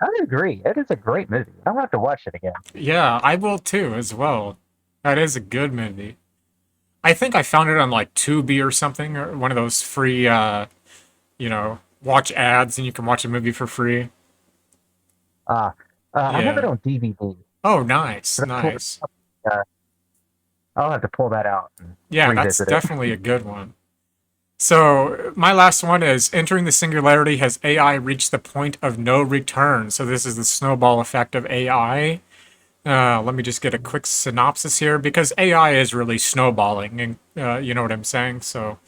S6: I agree. It is a great movie. I'll have to watch it again.
S5: Yeah, I will too, as well. That is a good movie. I think I found it on like Tubi or something, or one of those free, watch ads and you can watch a movie for free.
S6: Uh, I have it
S5: Yeah.
S6: on DVD.
S5: Oh, nice,
S6: But
S5: nice.
S6: I'll have to pull that out and
S5: Yeah, that's
S6: revisit it.
S5: definitely a good one. So, my last one is entering the singularity has AI reached the point of no return. So, this is the snowball effect of AI. Let me just get a quick synopsis here because AI is really snowballing, and you know what I'm saying. So,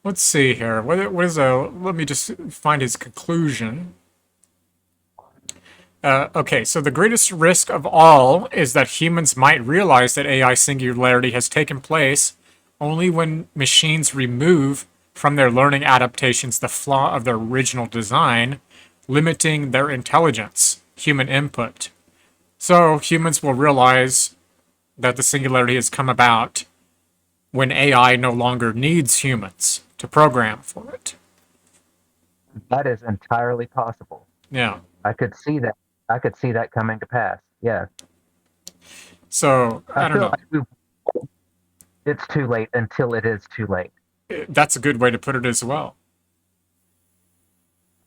S5: let's see here. What is a? Let me just find his conclusion. Okay, so the greatest risk of all is that humans might realize that AI singularity has taken place only when machines remove from their learning adaptations the flaw of their original design, limiting their intelligence, human input. So humans will realize that the singularity has come about when AI no longer needs humans to program for it.
S6: That is entirely possible.
S5: Yeah.
S6: I could see that. I could see that coming to pass. Yeah.
S5: So
S6: I
S5: I don't
S6: feel
S5: know.
S6: like it's too late until it is too late.
S5: That's a good way to put it as well.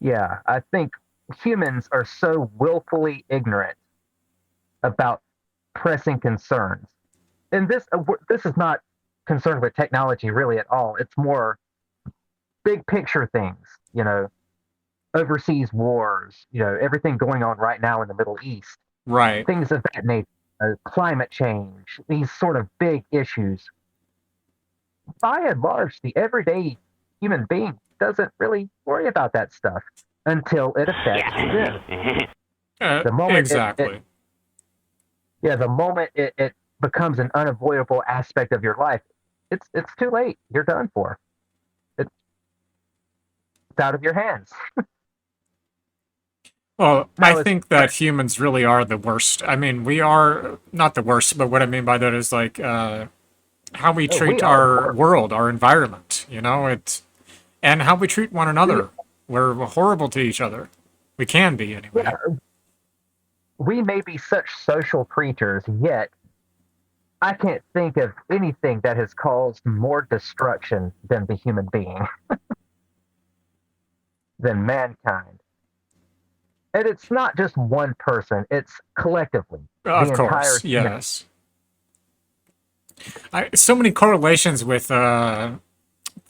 S6: Yeah, I think humans are so willfully ignorant about pressing concerns. And this is not concerned with technology really at all. It's more big picture things, overseas wars, everything going on right now in the Middle East,
S5: Right.
S6: things of that nature, climate change, these sort of big issues. By and large, the everyday human being doesn't really worry about that stuff until it affects them. The moment
S5: Exactly.
S6: the moment it becomes an unavoidable aspect of your life, it's too late. You're done for. It's out of your hands.
S5: Well, I
S6: Now it's
S5: think that humans really are the worst. I mean, we are not the worst, but what I mean by that is like how we
S6: we
S5: treat
S6: are the
S5: our
S6: worst.
S5: world, our environment, it's and how we treat one
S6: We
S5: another. We're horrible to each other. We can be
S6: yeah,
S5: anyway.
S6: we may be such social creatures, yet I can't think of anything that has caused more destruction than the human being, than mankind. And it's not just one person, it's collectively the
S5: Of
S6: entire
S5: course,
S6: human.
S5: yes. So many correlations with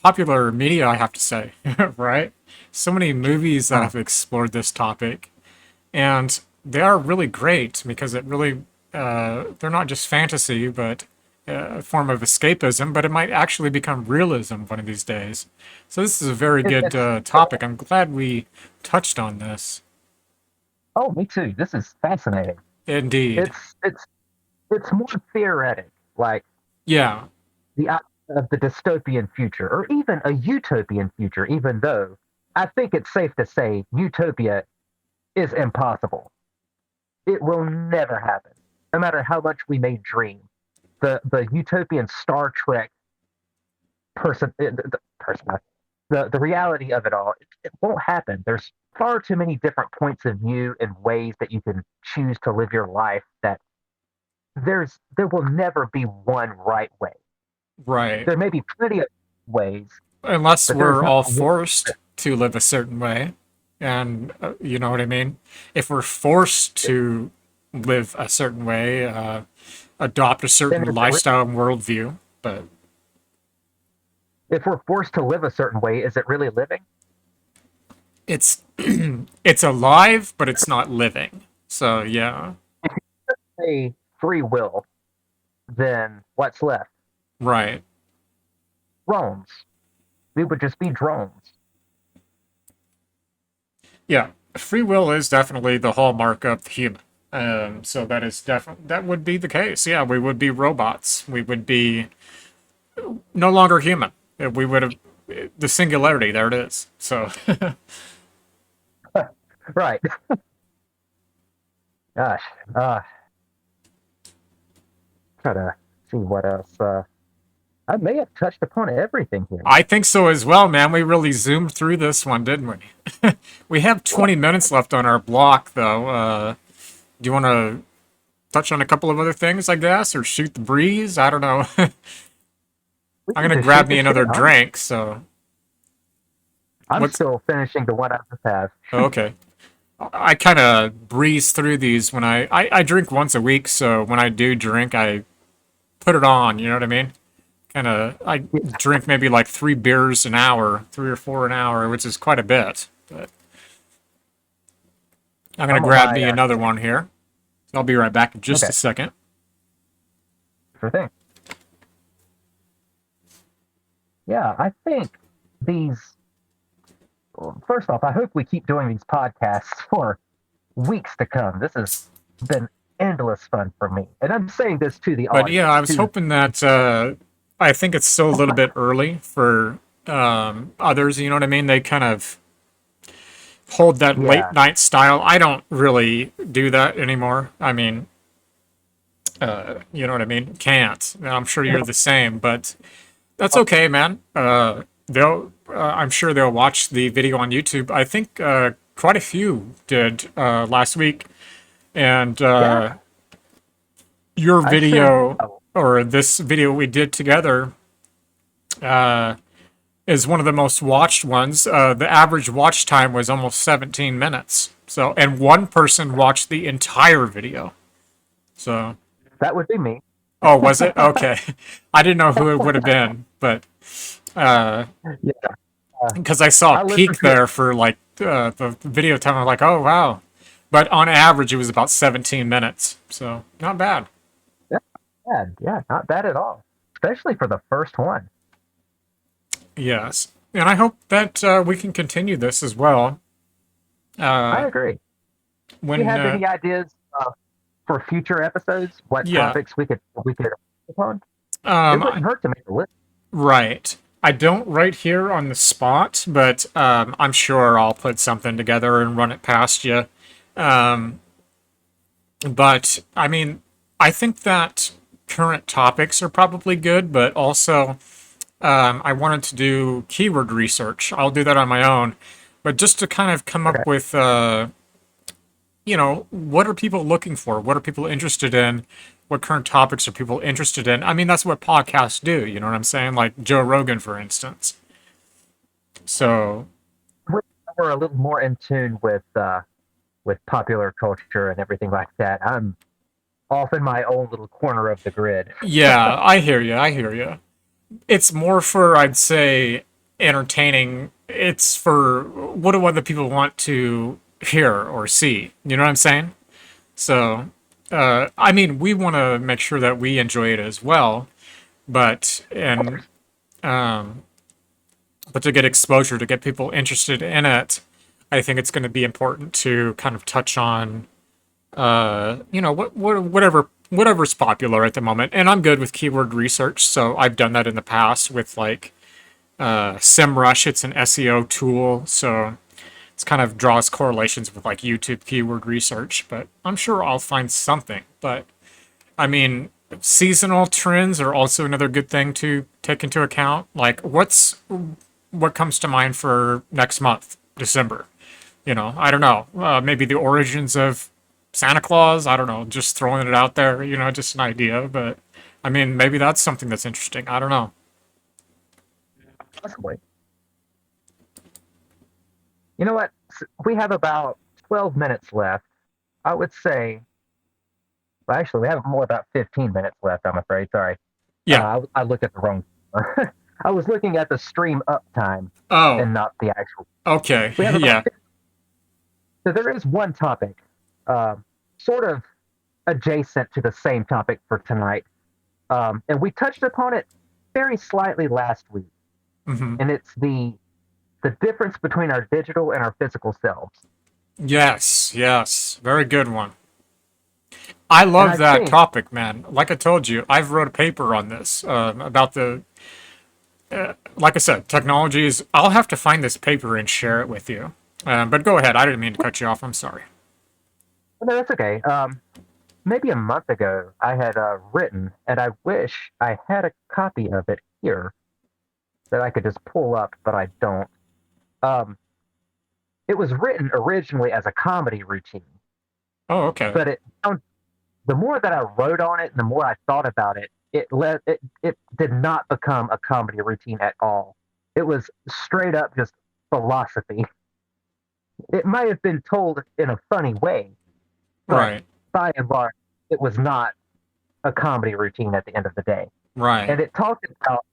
S5: popular media, I have to say, right? So many movies that
S6: Mm.
S5: have explored this topic, and they are really great because it really they're not just fantasy, but a form of escapism. But it might actually become realism one of these days. So this is a very good
S6: It's
S5: topic. I'm glad we touched on this.
S6: oh, me too. This is fascinating.
S5: Indeed,
S6: It's more theoretic, like
S5: yeah,
S6: the idea of the dystopian future, or even a utopian future. Even though I think it's safe to say utopia is impossible. It will never happen, no matter how much we may dream. The utopian Star Trek person, the reality of it all, it won't happen. There's far too many different points of view and ways that you can choose to live your life that there will never be one right way.
S5: right.
S6: There may be plenty of ways,
S5: Unless
S6: but there's
S5: we're
S6: not
S5: all
S6: one.
S5: forced to live a certain way, and you know what I mean. If we're forced to live a certain way, adopt a
S6: Then
S5: certain
S6: is it
S5: lifestyle and worldview, but
S6: if we're forced to live a certain way, is it really living?
S5: it's it's alive, but it's not living. So yeah,
S6: Say free will, then what's left?
S5: right.
S6: Drones. We would just be drones.
S5: Yeah, free will is definitely the hallmark of the human. So that is definitely that would be the case. Yeah, we would be robots. We would be no longer human. We would have the singularity. There it is. So
S6: Right. Gosh. Try to see what else. I may have touched upon everything here.
S5: I think so as well, man. We really zoomed through this one, didn't we? We have 20 minutes left on our block, though. Do you want to touch on a couple of other things, I guess, or shoot the breeze? I don't know. I'm
S6: We can
S5: gonna
S6: just
S5: grab
S6: shoot
S5: me
S6: the shit.
S5: another drink. So
S6: I'm
S5: what's
S6: still finishing the one I just have.
S5: oh, okay? I kind of breeze through these when I drink once a week. So when I do drink, I put it on. You know what I mean? Kind of I drink maybe like 3 beers an hour, 3 or 4 an hour, which is quite a bit. But I'm gonna
S6: I'm on
S5: grab
S6: my
S5: me another one here. So I'll be right back in just
S6: okay,
S5: a second.
S6: sure thing. Yeah, I think these. Well, first off, I hope we keep doing these podcasts for weeks to come. This has been endless fun for me, and I'm saying this to the
S5: But yeah,
S6: audience.
S5: I was hoping that I think it's still a little bit early for others. You know what I mean? They kind of hold that late
S6: Yeah,
S5: night style. I don't really do that anymore. I mean, you know what I mean? Can't. And I'm sure you're the same, but that's okay, man. They'll. I'm sure they'll watch the video on YouTube. I think quite a few did last week, and
S6: yeah.
S5: your
S6: I sure
S5: video
S6: will.
S5: or this video we did together is one of the most watched ones. The average watch time was almost 17 minutes. So, and one person watched the entire video. So,
S6: That would be me.
S5: oh, was it? Okay. I didn't know who it would have been, but
S6: Yeah,
S5: because I saw a
S6: I listened
S5: peak
S6: to it.
S5: there for like the video time, I'm like, oh wow. But on average, it was about 17 minutes. So, not bad.
S6: Yeah, yeah, not bad at all, especially for the first one.
S5: Yes. And I hope that we can continue this as well.
S6: I
S5: Uh,
S6: agree. Do you
S5: when,
S6: have any ideas for future episodes? What
S5: yeah.
S6: topics we could upon? It
S5: I,
S6: wouldn't hurt to make a list.
S5: right. I don't right here on the spot, but I'm sure I'll put something together and run it past you. Um, but I mean, I think that current topics are probably good, but also I wanted to do keyword research. I'll do that on my own, but just to kind of come
S6: Okay.
S5: up with, what are people looking for? What are people interested in? What current topics are people interested in? I mean, that's what podcasts do. You know what I'm saying? Like Joe Rogan, for instance. So,
S6: We're, we're a little more in tune with popular culture and everything like that. I'm off in my own little corner of the grid.
S5: yeah, I hear you. I hear you. It's more for, I'd say, entertaining. It's for what do other people want to hear or see? You know what I'm saying? So, I mean, we want to make sure that we enjoy it as well, but and but to get exposure, to get people interested in it, I think it's going to be important to kind of touch on, whatever's popular at the moment. And I'm good with keyword research, so I've done that in the past with like SEMrush. It's an SEO tool, so it's kind of draws correlations with like YouTube keyword research. But I'm sure I'll find something. But I mean, seasonal trends are also another good thing to take into account. Like, what comes to mind for next month, December? I don't know. Maybe the origins of Santa Claus. I don't know. Just throwing it out there. Just an idea. But I mean, maybe that's something that's interesting. I don't know.
S6: Possibly. You know what? We have about 12 minutes left. I would say, well, actually, we have more about 15 minutes left, I'm afraid. Sorry.
S5: Yeah.
S6: I looked at the wrong. I was looking at the stream up time
S5: Oh.
S6: and not the actual.
S5: Okay.
S6: We have about.
S5: Yeah.
S6: So there is one topic, uh, sort of adjacent to the same topic for tonight. And we touched upon it very slightly last week.
S5: Hmm.
S6: And it's the difference between our digital and our physical selves.
S5: Yes. Yes. Very good one. I
S6: And
S5: love
S6: I
S5: that
S6: think,
S5: topic, man. Like I told you, I've wrote a paper on this about like I said, technology is. I'll have to find this paper and share it with you. But go ahead. I didn't mean to cut you off. I'm sorry.
S6: no, that's okay. Maybe a month ago, I had written, and I wish I had a copy of it here that I could just pull up, but I don't. Um, it was written originally as a comedy routine,
S5: Oh, okay.
S6: but the more that I wrote on it and the more I thought about it, it did not become a comedy routine at all. It was straight up just philosophy. It might have been told in a funny way, but
S5: Right.
S6: by and large, it was not a comedy routine at the end of the day.
S5: Right.
S6: And it talked about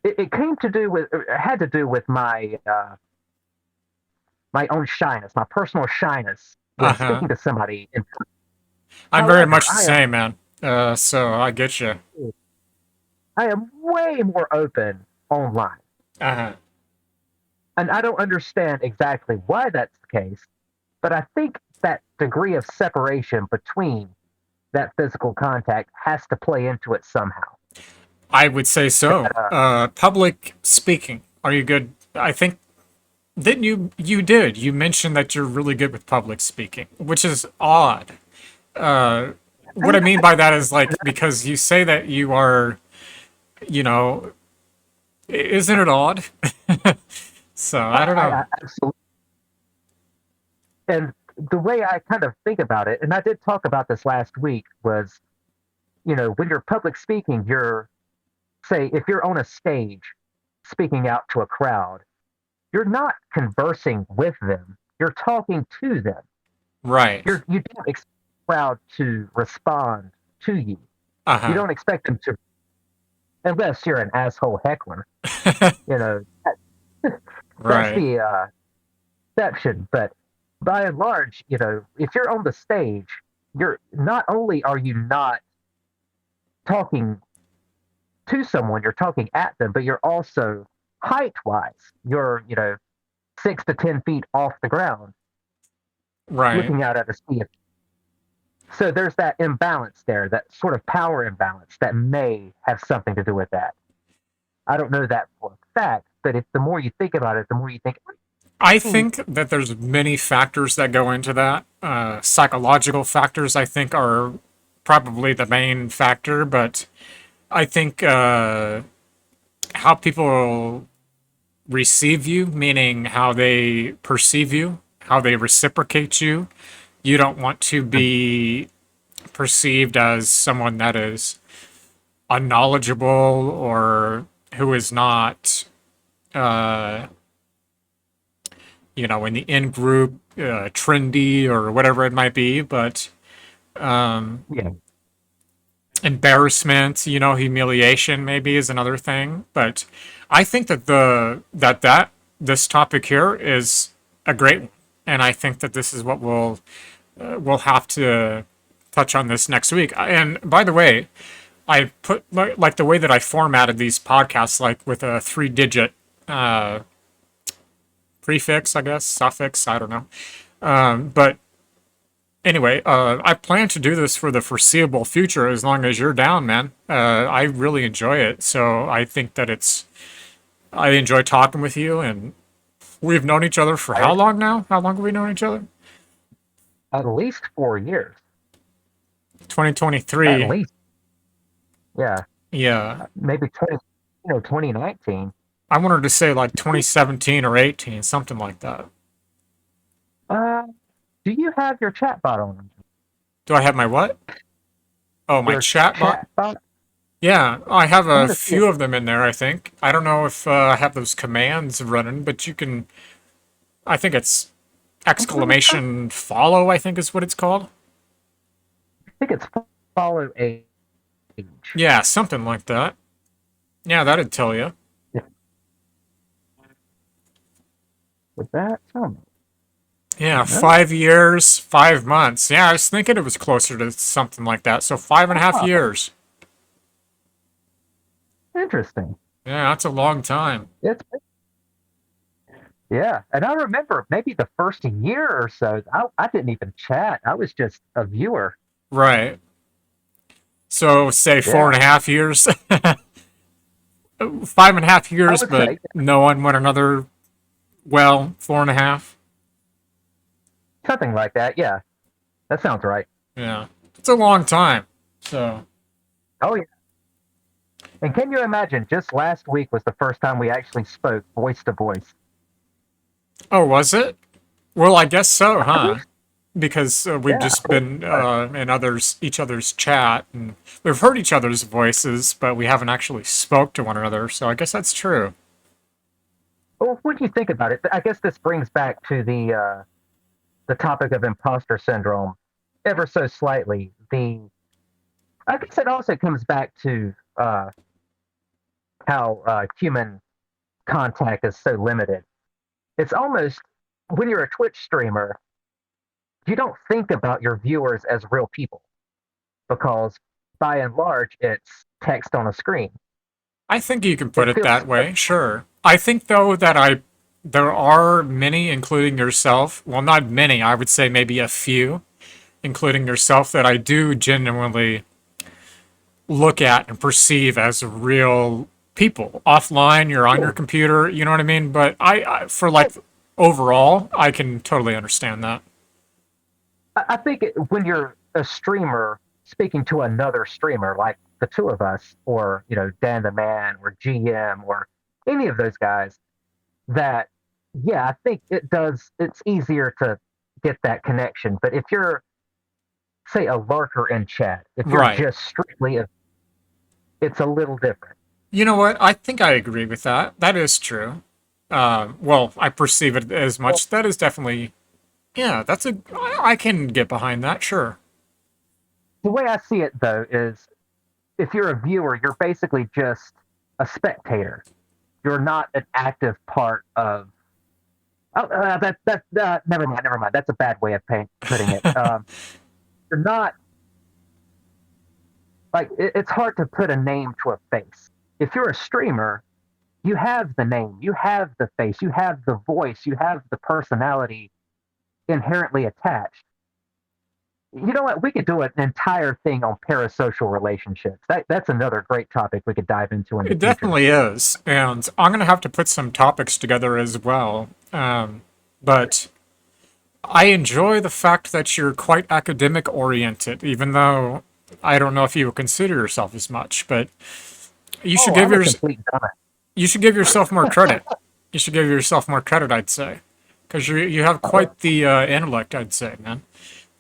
S6: it came to do with it had to do with my own shyness, my personal shyness
S5: Uh
S6: when
S5: huh.
S6: speaking to somebody. And
S5: I'm very
S6: however,
S5: much the same, man. So I get you.
S6: I am way more open online.
S5: Uh huh.
S6: And I don't understand exactly why that's the case, but I think that degree of separation between that physical contact has to play into it somehow.
S5: I would say so.
S6: Uh,
S5: Public speaking. Are you good? I think didn't you did. You mentioned that you're really good with public speaking, which is odd. What I mean by that is like because you say that you are, you know, isn't it odd? So I don't know.
S6: I absolutely. And the way I kind of think about it, and I did talk about this last week, was when you're public speaking, say, if you're on a stage speaking out to a crowd, you're not conversing with them. You're talking to them.
S5: Right.
S6: You don't expect the crowd to respond to you. You
S5: Uh-huh.
S6: don't expect them to, unless you're an asshole heckler. You know, that's
S5: Right.
S6: the exception. But by and large, if you're on the stage, you're not only are you not talking to someone, you're talking at them, but you're also height wise, you're 6 to 10 feet off the ground,
S5: Right.
S6: looking out at a sea. So there's that imbalance there, that sort of power imbalance that may have something to do with that. I don't know that for a fact, but if the more you think about it, the more you think,
S5: I
S6: hmm,
S5: think that there's many factors that go into that. Psychological factors, I think, are probably the main factor, but I think how people receive you, meaning how they perceive you, how they reciprocate you. You don't want to be perceived as someone that is unknowledgeable or who is not, uh, in the in group, trendy or whatever it might be. But
S6: yeah,
S5: embarrassment, humiliation maybe is another thing. But I think that this topic here is a great one, and I think that this is what we'll have to touch on this next week. And by the way, I put like the way that I formatted these podcasts, like with a 3-digit prefix, I guess, suffix, I don't know. But anyway, I plan to do this for the foreseeable future as long as you're down, man. I really enjoy it. So I think that I enjoy talking with you, and we've known each other for how
S6: I,
S5: long now? How long have we known each other?
S6: at least 4 years, at
S5: 2023.
S6: least, yeah,
S5: Yeah.
S6: maybe 2019.
S5: I wanted to say like 2017 or 18, something like that.
S6: Uh, do you have your chat bot on?
S5: Do I have my what? Oh, my
S6: Your
S5: chat bot?
S6: chat bot?
S5: Yeah, I have
S6: I'm
S5: a
S6: gonna see if
S5: few of them in there, I think. I don't know if I have those commands running, but you can, I think it's
S6: I
S5: exclamation follow, I think is what it's called.
S6: think it's follow age.
S5: Yeah, something like that. Yeah, that'd tell you.
S6: Yeah, with that,
S5: Yeah,
S6: no.
S5: 5 years, 5 months. Yeah, I was thinking it was closer to something like that. So 5.5 years.
S6: Interesting.
S5: Yeah, that's a long time.
S6: It's Yeah, and I remember maybe the first year or so, I didn't even chat. I was just a viewer.
S5: Right. So say four
S6: Yeah,
S5: and a half years, 5.5 years,
S6: I would
S5: but
S6: say
S5: knowing one another well, 4.5.
S6: something like that. Yeah, that sounds right.
S5: Yeah, it's a long time. So,
S6: Oh yeah. And can you imagine? Just last week was the first time we actually spoke voice to voice.
S5: oh, was it? Well, I guess so,
S6: I
S5: huh?
S6: believe.
S5: Because we've
S6: Yeah, I
S5: just
S6: believe
S5: been
S6: so.
S5: in each other's chat, and we've heard each other's voices, but we haven't actually spoke to one another. So I guess that's true.
S6: Well, when you think about it, I guess this brings back to the topic of imposter syndrome, ever so slightly. The I guess it also comes back to how human contact is so limited. It's almost when you're a Twitch streamer, you don't think about your viewers as real people because by and large it's text on a screen.
S5: I think you can put
S6: It
S5: it
S6: feels
S5: that
S6: so,
S5: way. Sure. I think though that there are many, including yourself. Well, not many. I would say maybe a few including yourself, that I do genuinely look at and perceive as real people. Offline, you're on your
S6: Sure.
S5: computer, you know what I mean? But I for like overall, I can totally understand that.
S6: I think when you're a streamer speaking to another streamer, like the two of us, or Dan the Man, or GM, or any of those guys, that yeah, I think it does. It's easier to get that connection. But if you're, say, a lurker in chat, if you're
S5: Right.
S6: just strictly it's a little different.
S5: You know what? I think I agree with that. That is true. Well, I perceive it as
S6: Well,
S5: much. That is definitely, yeah, I can get behind that, sure.
S6: the way I see it, though, is if you're a viewer, you're basically just a spectator. You're not an active part of. Oh, never mind, never mind. That's a bad way of putting it. You're not like it's hard to put a name to a face. If you're a streamer, you have the name, you have the face, you have the voice, you have the personality inherently attached. You know what? We could do an entire thing on parasocial relationships. That's another great topic we could dive into in the
S5: It
S6: future.
S5: definitely is. And I'm going to have to put some topics together as well. But I enjoy the fact that you're quite academic oriented, even though I don't know if you would consider yourself as much, but you should
S6: Oh,
S5: give
S6: I'm a
S5: yours
S6: complete dumbass.
S5: you should give yourself more credit. You should give yourself more credit, I'd say, because you have quite the intellect, I'd say, man.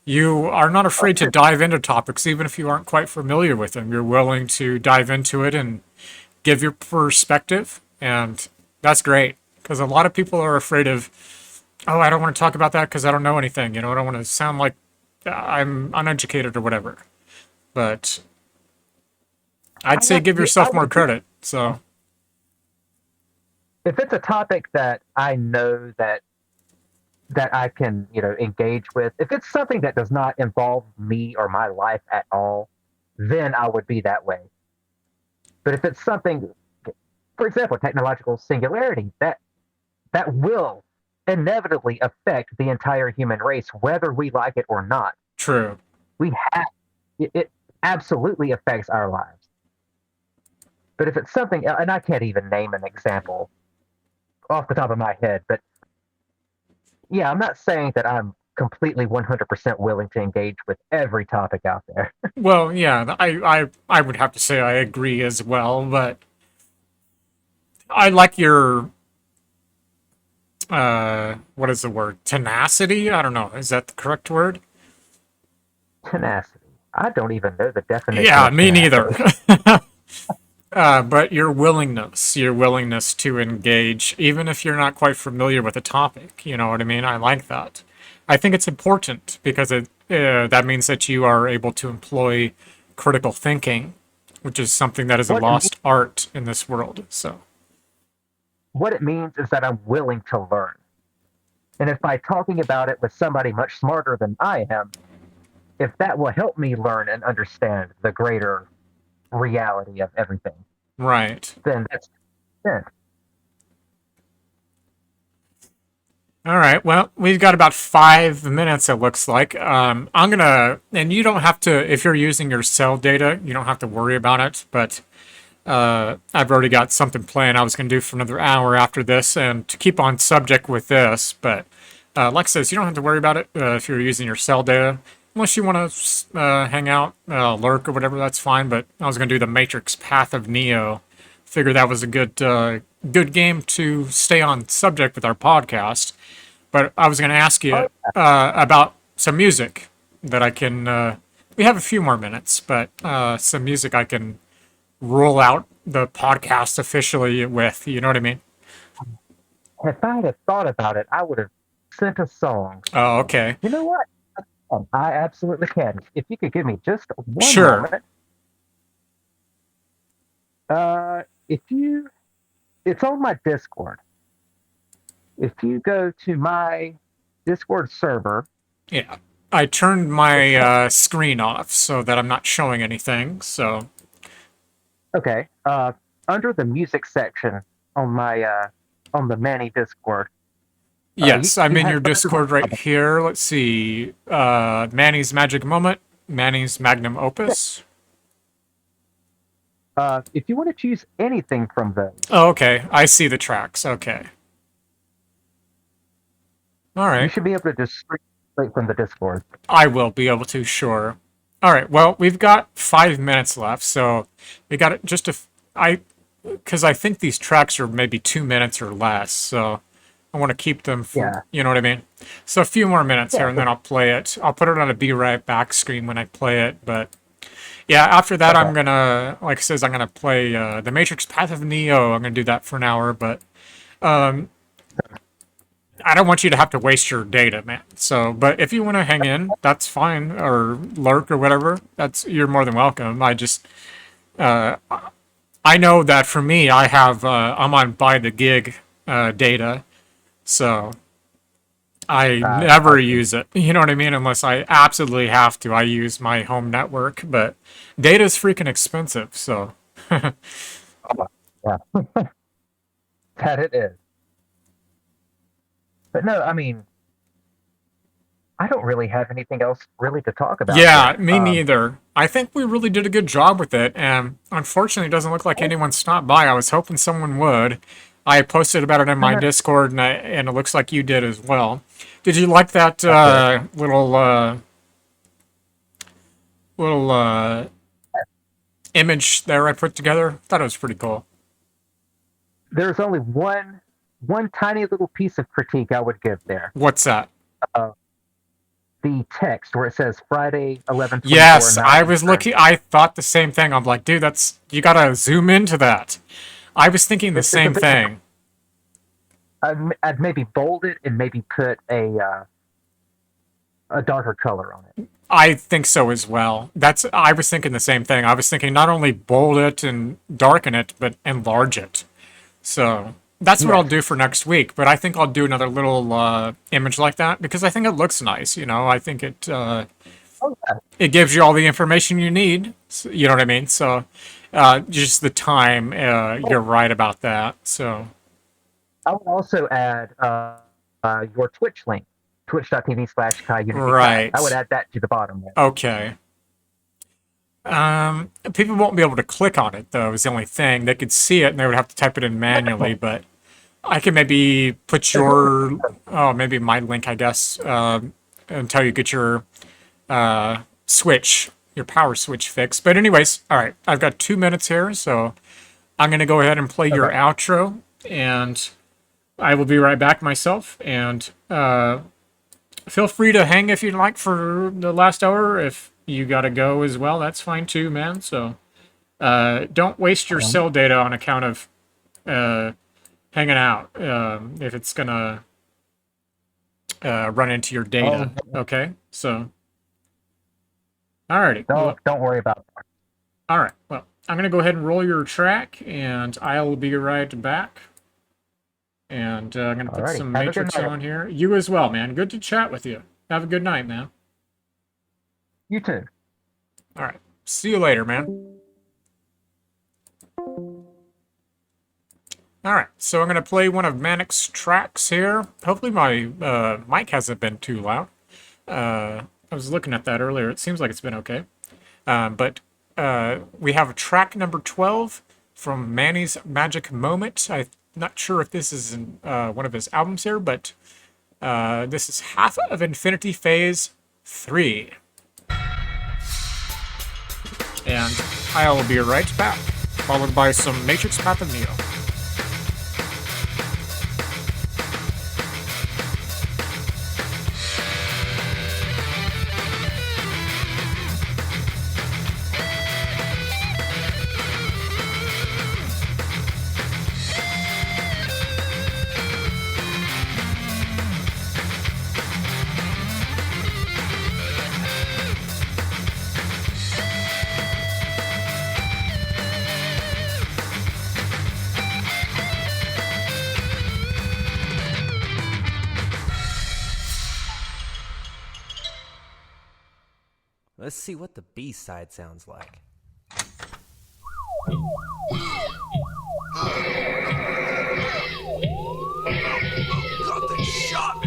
S5: You are not afraid to dive into topics, even if you aren't quite familiar with them. You're willing to dive into it and give your perspective, and that's great. Because a lot of people are afraid of, oh, I don't want to talk about that because I don't know anything. You know, I don't want to sound like I'm uneducated or whatever. But I'd
S6: I
S5: say
S6: have
S5: give
S6: to, I
S5: yourself more
S6: would agree.
S5: credit. So,
S6: If it's a topic that I know that I can, engage with, if it's something that does not involve me or my life at all, then I would be that way. But if it's something, for example, technological singularity, that will inevitably affect the entire human race, whether we like it or not.
S5: true.
S6: We have it absolutely affects our lives. But if it's something, and I can't even name an example off the top of my head, but yeah, I'm not saying that I'm completely 100% willing to engage with every topic out there.
S5: Well, yeah, I would have to say I agree as well, but I like your what is the word? Tenacity? I don't know. Is that the correct word?
S6: Tenacity. I don't even know the definition
S5: Yeah,
S6: of
S5: me neither.
S6: tenacity.
S5: But your willingness to engage, even if you're not quite familiar with the topic, you know what I mean? I like that. I think it's important because that means that you are able to employ critical thinking, which is something that is a
S6: What it means,
S5: lost art in this world. So,
S6: what it means is that I'm willing to learn. And if by talking about it with somebody much smarter than I am, if that will help me learn and understand the greater reality of everything,
S5: right.
S6: then that's then.
S5: All right. Well, we've got about 5 minutes, it looks like. I'm gonna, and you don't have to, if you're using your cell data, you don't have to worry about it. But I've already got something planned I was gonna do for another hour after this, and to keep on subject with this. But like I says, you don't have to worry about it if you're using your cell data, unless you want to hang out, lurk or whatever. That's fine. But I was gonna do the Matrix Path of Neo. Figure that was a good game to stay on subject with our podcast. But I was going to ask
S6: Oh,
S5: you about some music that I can. We have a few more minutes, but some music I can roll out the podcast officially with. You know what I mean?
S6: if I had thought about it, I would have sent a song.
S5: Oh, okay.
S6: You know what? I absolutely can. If you could give me just one
S5: Sure.
S6: moment. If you, it's on my Discord. If you go to my Discord server,
S5: Yeah. I turned
S6: the
S5: my
S6: song,
S5: screen off so that I'm not showing anything. So,
S6: okay, under the music section on my on the Manny Discord,
S5: Yes, I'm
S6: you
S5: in
S6: had
S5: your Discord right here. Let's see. Manny's Magic Moment, Manny's Magnum Opus.
S6: if you want to choose anything from those,
S5: Oh, okay. I see the tracks. Okay. All
S6: you
S5: right.
S6: should be able to just straight from the Discord.
S5: I will be able to, sure. All right. Well, we've got 5 minutes left, so we got it just because I think these tracks are maybe 2 minutes or less, so I want to keep them for,
S6: Yeah.
S5: you know what I mean? So a few more minutes here,
S6: Yeah.
S5: and then I'll play it. I'll put it on a be right back screen when I play it, but yeah, after that,
S6: Okay.
S5: I'm gonna, like I says, I'm gonna play The Matrix Path of Neo. I'm gonna do that for an hour, but I don't want you to have to waste your data, man. So, but if you want to hang in, that's fine, or lurk or whatever. You're more than welcome. I know that for me, I'm on by the gig data, so I never
S6: I see.
S5: use it. You know what I mean? Unless I absolutely have to, I use my home network. But data's freaking expensive, so.
S6: Oh, yeah. That it is. But no, I mean, I don't really have anything else really to talk about
S5: Yeah,
S6: here.
S5: me neither. I think we really did a good job with it, and unfortunately, it doesn't look like anyone stopped by. I was hoping someone would. I posted about it in my Discord, and it looks like you did as well. Did you like that little image there I put together? Thought it was pretty cool.
S6: There's only one tiny little piece of critique I would give there.
S5: What's that?
S6: Uh, the text where it says Friday 11/24
S5: Yes,
S6: 9
S5: I was
S6: Eastern.
S5: looking. I thought the same thing. I'm like, dude, you gotta zoom into that. I was thinking the
S6: It's a
S5: same
S6: bit.
S5: thing.
S6: I'd maybe bold it and maybe put a darker color on it.
S5: I think so as well. I was thinking the same thing. I was thinking not only bold it and darken it, but enlarge it. So that's what I'll
S6: Yes.
S5: do for next week. But I think I'll do another little image like that because I think it looks nice. You know, I think
S6: Oh, yeah.
S5: it gives you all the information you need. You know what I mean? So just the time, you're right about that. So
S6: I would also add your Twitch link, twitch.tv/Kai Unity Kai. I would
S5: right,
S6: add that to the bottom there.
S5: okay. People won't be able to click on it though. Is the only thing. They could see it and they would have to type it in manually. But I can maybe put maybe my link, I guess, until you get your your power switch fixed. But anyways, all right. I've got 2 minutes here, so I'm gonna go ahead and play your
S6: Okay.
S5: outro, and I will be right back myself. And feel free to hang if you'd like for the last hour. If you gotta go as well, that's fine too, man. So don't waste your cell data on account of hanging out. If it's gonna run into your data. Okay, so alrighty. Well,
S6: Don't worry about that.
S5: all right. Well, I'm gonna go ahead and roll your track, and I'll be right back. And I'm gonna put
S6: Alrighty.
S5: some
S6: Have a good
S5: Matrix
S6: night.
S5: on here. You as well, man. Good to chat with you. Have a good night, man.
S6: You too.
S5: All right. See you later, man. All right. So I'm gonna play one of Manic's tracks here. Hopefully my mic hasn't been too loud. I was looking at that earlier. It seems like it's been okay. But we have track number 12 from Manny's Magic Moment. I'm not sure if this is in one of his albums here, but this is Half of Infinity Phase 3. And I will be right back, followed by some Matrix Path of Neo.
S2: Let's see what the B-side sounds like.
S1: Got the shot.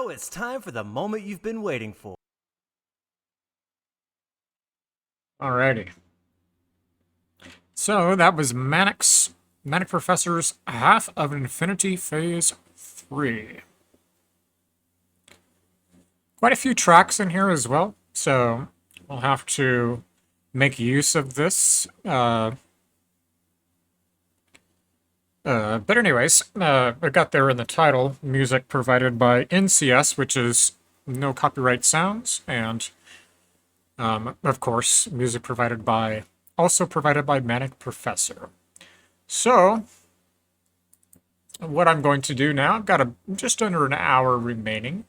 S7: Now it's time for the moment you've been waiting for.
S5: Alrighty. So that was Manic Professor's Half of Infinity Phase 3. Quite a few tracks in here as well, so we'll have to make use of this. But anyways, I got there in the title, music provided by NCS, which is no copyright sounds, and of course, music also provided by Manic Professor. So, what I'm going to do now, I've got just under an hour remaining.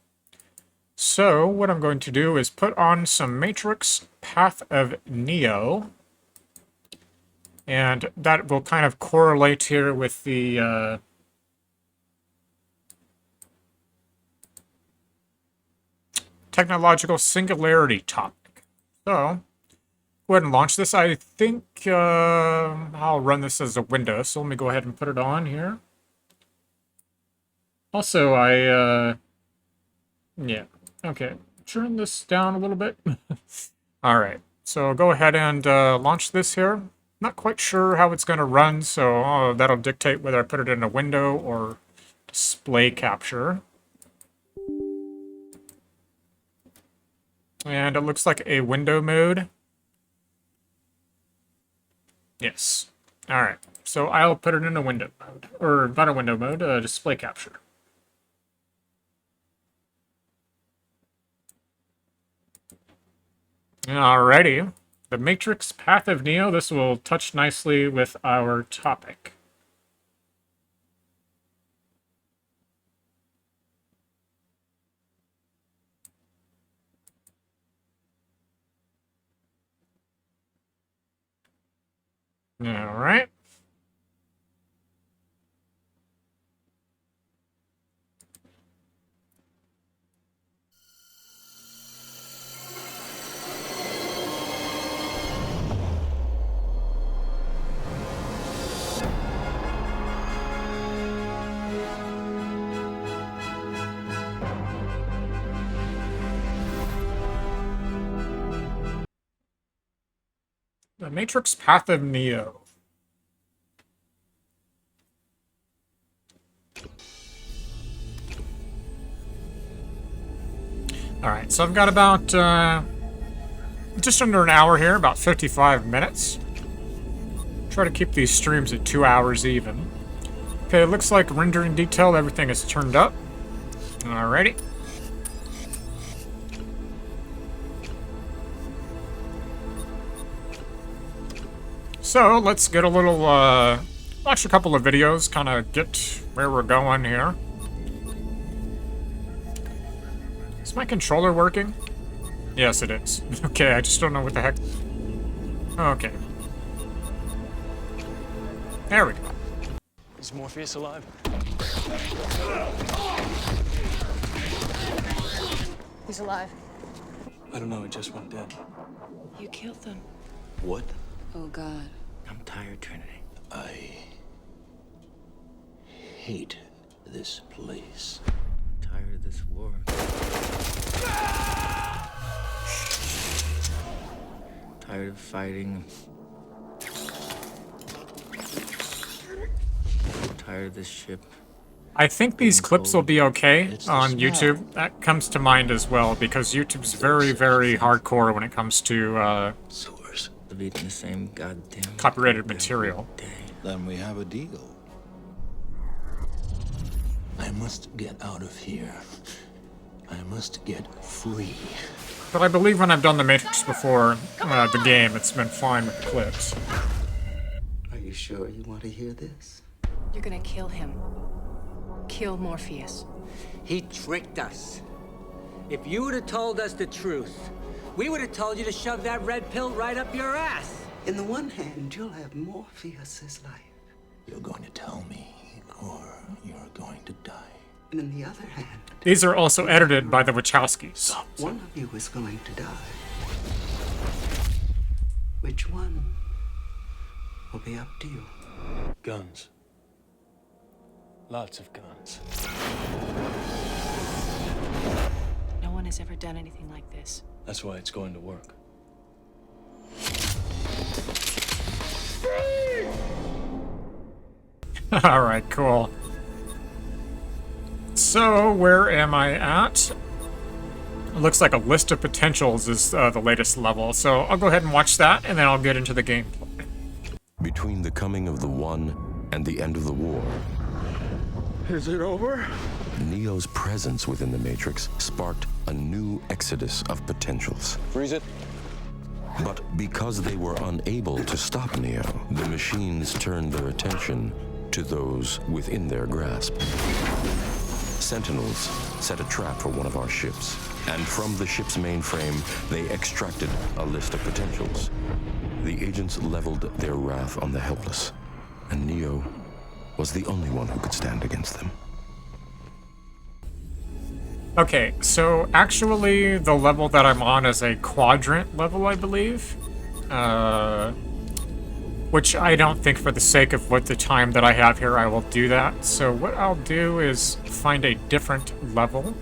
S5: So, what I'm going to do is put on some Matrix Path of Neo. And that will kind of correlate here with the technological singularity topic. So, go ahead and launch this. I think I'll run this as a window, so let me go ahead and put it on here. Also, yeah, okay, turn this down a little bit. Alright, so go ahead and launch this here. Not quite sure how it's going to run, so that'll dictate whether I put it in a window or display capture. And it looks like a window mode. Yes. Alright, so I'll put it in a window mode. Or not a window mode, display capture. Alrighty. The Matrix Path of Neo, this will touch nicely with our topic. Alright. The Matrix Path of Neo. Alright, so I've got about just under an hour here, about 55 minutes. Try to keep these streams at 2 hours even. Okay, it looks like rendering detail, everything is turned up. Alrighty. So, let's get a little, watch a couple of videos, kind of get where we're going here. Is my controller working? Yes, it is. Okay, I just don't know what the heck. Okay. There we go.
S3: Is Morpheus alive?
S8: He's alive.
S3: I don't know, he just went dead.
S8: You killed them.
S3: What?
S8: Oh, God.
S3: I'm tired, Trinity.
S9: I hate this place.
S3: I'm tired of this war. Tired of fighting. Tired of this ship.
S5: I think these clips will be okay on YouTube. That comes to mind as well, because YouTube's very, very hardcore when it comes to
S9: Sewers.
S3: Eating the same goddamn
S5: copyrighted material.
S9: Then we have a deal. I must get out of here. I must get free.
S5: But I believe when I've done The Matrix before, the game, it's been fine with the clips.
S9: Are you sure you want to hear this?
S8: You're gonna kill him. Kill Morpheus.
S10: He tricked us. If you would have told us the truth, we would have told you to shove that red pill right up your ass.
S11: In the one hand, you'll have Morpheus's life.
S9: You're going to tell me, or you're going to die.
S11: And in the other hand,
S5: These are also edited by the Wachowskis.
S11: one of you is going to die. Which one will be up to you.
S3: Guns. Lots of guns.
S8: No one has ever done anything like this.
S9: That's why it's going to work.
S5: Alright, cool. So, where am I at? It looks like a list of potentials is the latest level, so I'll go ahead and watch that, and then I'll get into the game.
S12: Between the coming of the One and the end of the war,
S9: Is it over?
S12: Neo's presence within the Matrix sparked a new exodus of potentials.
S9: Freeze it.
S12: But because they were unable to stop Neo, the machines turned their attention to those within their grasp. Sentinels set a trap for one of our ships, and from the ship's mainframe, they extracted a list of potentials. The agents leveled their wrath on the helpless, and Neo was the only one who could stand against them.
S5: Okay, so actually the level that I'm on is a quadrant level, I believe. Which I don't think for the sake of what the time that I have here I will do that. So what I'll do is find a different level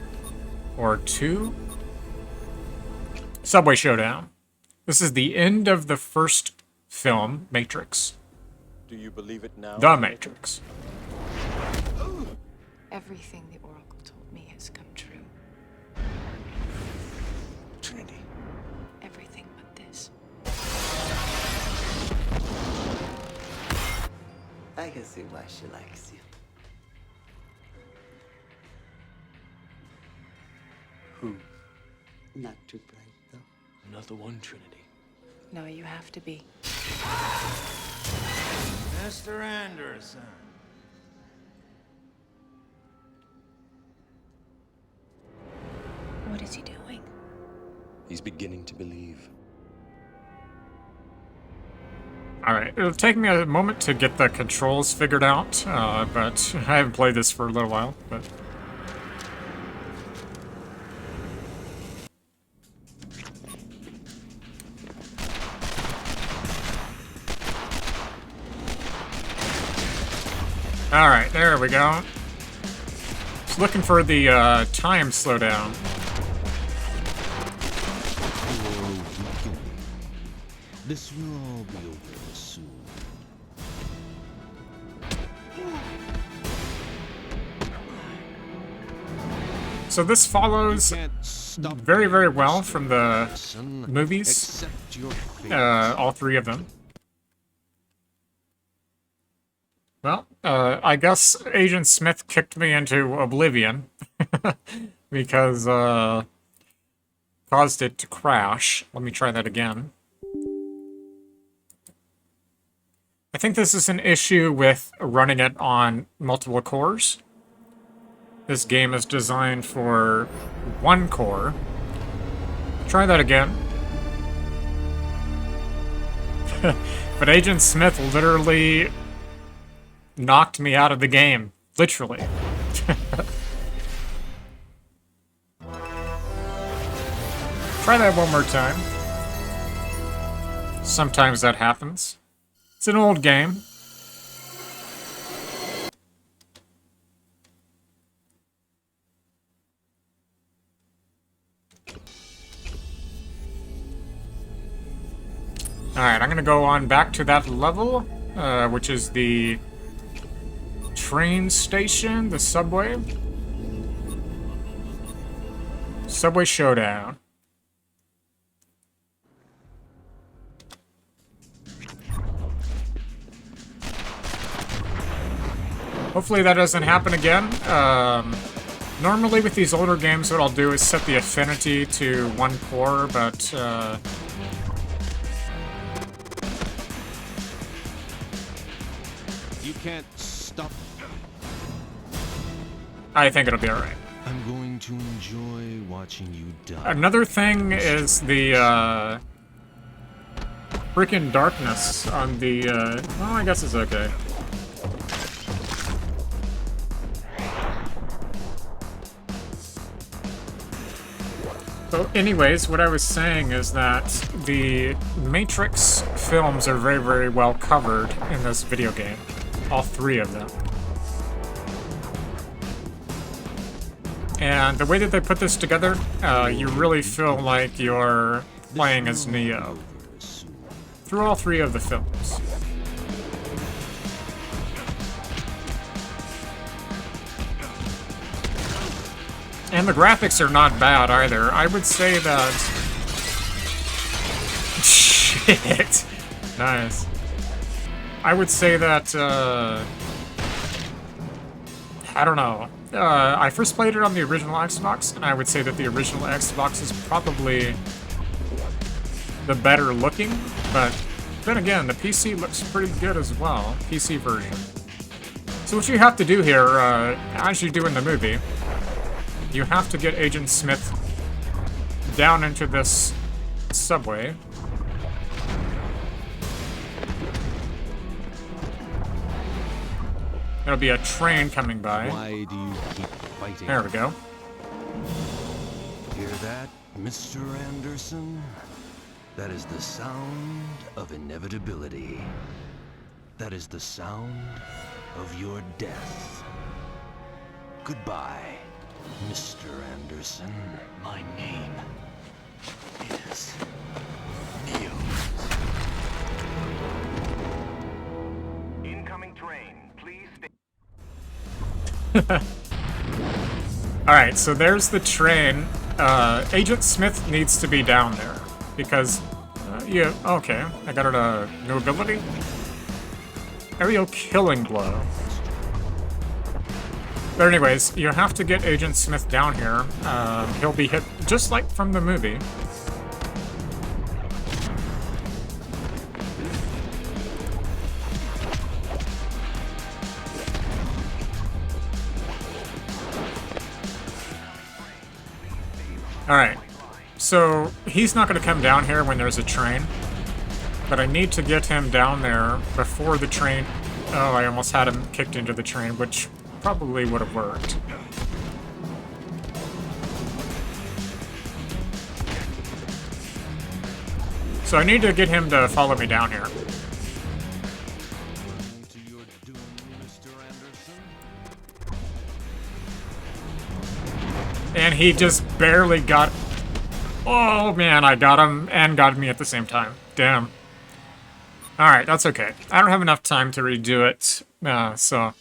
S5: or two. Subway Showdown. This is the end of the first film, Matrix.
S9: Do you believe it now?
S5: The Matrix.
S8: Everything the Oracle told me has come true.
S9: Trinity.
S8: Everything but this.
S11: I can see why she likes you.
S9: Who?
S11: Not too bright, though.
S9: Not the one, Trinity.
S8: No, you have to be.
S13: Mr. Anderson.
S8: What is he doing?
S12: He's beginning to believe.
S5: Alright, it'll take me a moment to get the controls figured out, but I haven't played this for a little while, but... Alright, there we go. Just looking for the time slowdown.
S14: This will all be over soon.
S5: So this follows very, very well from the movies. All three of them. Well, I guess Agent Smith kicked me into oblivion because caused it to crash. Let me try that again. I think this is an issue with running it on multiple cores. This game is designed for one core. Try that again. But Agent Smith literally knocked me out of the game. Literally. Try that one more time. Sometimes that happens. It's an old game. Alright, I'm gonna go on back to that level, which is the train station, the subway. Subway Showdown. Hopefully that doesn't happen again. Normally with these older games, what I'll do is set the affinity to one core, but
S14: You can't stop.
S5: I think it'll be alright.
S14: I'm going to enjoy watching you die.
S5: Another thing is the freaking darkness on the well, I guess it's okay. So anyways, what I was saying is that the Matrix films are very, very well covered in this video game. All three of them. And the way that they put this together, you really feel like you're playing as Neo through all 3 of the films. And the graphics are not bad either. I would say that... Shit! Nice. I would say that, I don't know. I first played it on the original Xbox, and I would say that the original Xbox is probably the better looking, but then again, the PC looks pretty good as well, PC version. So what you have to do here, as you do in the movie, you have to get Agent Smith down into this subway. There'll be a train coming by.
S14: Why do you keep fighting?
S5: There we go.
S14: Hear that, Mr. Anderson? That is the sound of inevitability. That is the sound of your death. Goodbye, Mr. Anderson.
S9: My name is Neo.
S15: Incoming train. Please stay.
S5: Alright, so there's the train. Agent Smith needs to be down there. Because, yeah, okay. I got a new ability. Aerial Killing Blow. But anyways, you have to get Agent Smith down here. He'll be hit just like from the movie. Alright, so he's not going to come down here when there's a train, but I need to get him down there before the train... Oh, I almost had him kicked into the train, which probably would have worked. So I need to get him to follow me down here. And he just barely got... Oh man, I got him and got me at the same time. Damn. Alright, that's okay. I don't have enough time to redo it, so...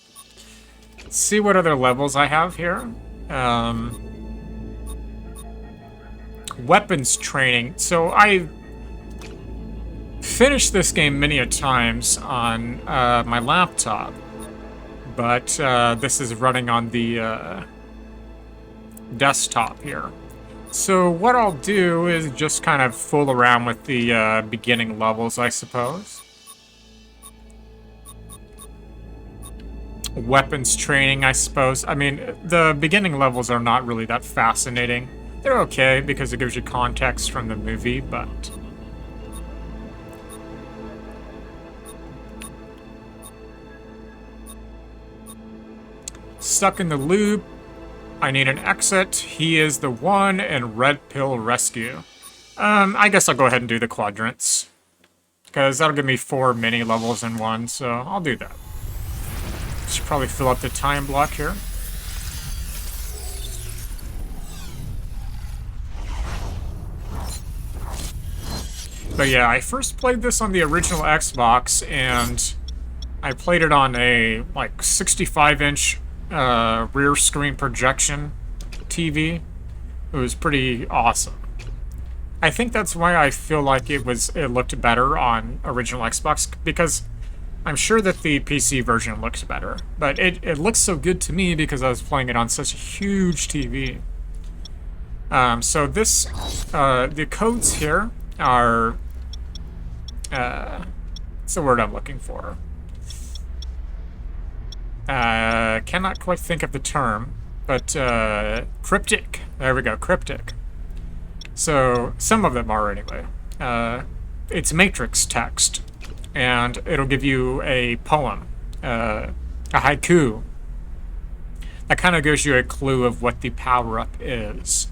S5: Let's see what other levels I have here. Weapons training. So I finished this game many a times on my laptop, but this is running on the desktop here. So what I'll do is just kind of fool around with the beginning levels, I suppose. Weapons training, I suppose. I mean, the beginning levels are not really that fascinating. They're okay because it gives you context from the movie, but... Stuck in the loop. I need an exit. He is the one, and Red Pill Rescue. I guess I'll go ahead and do the quadrants. Because that'll give me 4 mini levels in one, so I'll do that. Should probably fill up the time block here. But yeah, I first played this on the original Xbox, and I played it on a, like, 65-inch rear screen projection TV. It was pretty awesome. I think that's why I feel like it looked better on original Xbox, because I'm sure that the PC version looks better, but it looks so good to me because I was playing it on such a huge TV. So this, the codes here are, what's the word I'm looking for? Cannot quite think of the term, but cryptic. There we go, cryptic. So some of them are anyway. It's matrix text. And it'll give you a poem, a haiku. That kind of gives you a clue of what the power-up is.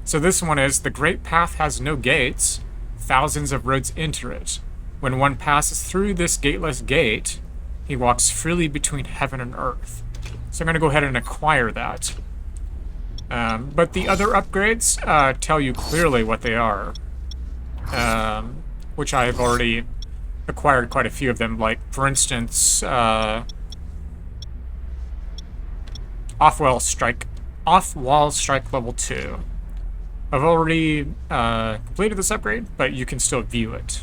S5: So this one is, the great path has no gates, thousands of roads enter it. When one passes through this gateless gate, he walks freely between heaven and earth. So I'm going to go ahead and acquire that. But the other upgrades tell you clearly what they are, which I've already acquired quite a few of them. Like, for instance, off-wall strike level 2. I've already completed this upgrade, but you can still view it.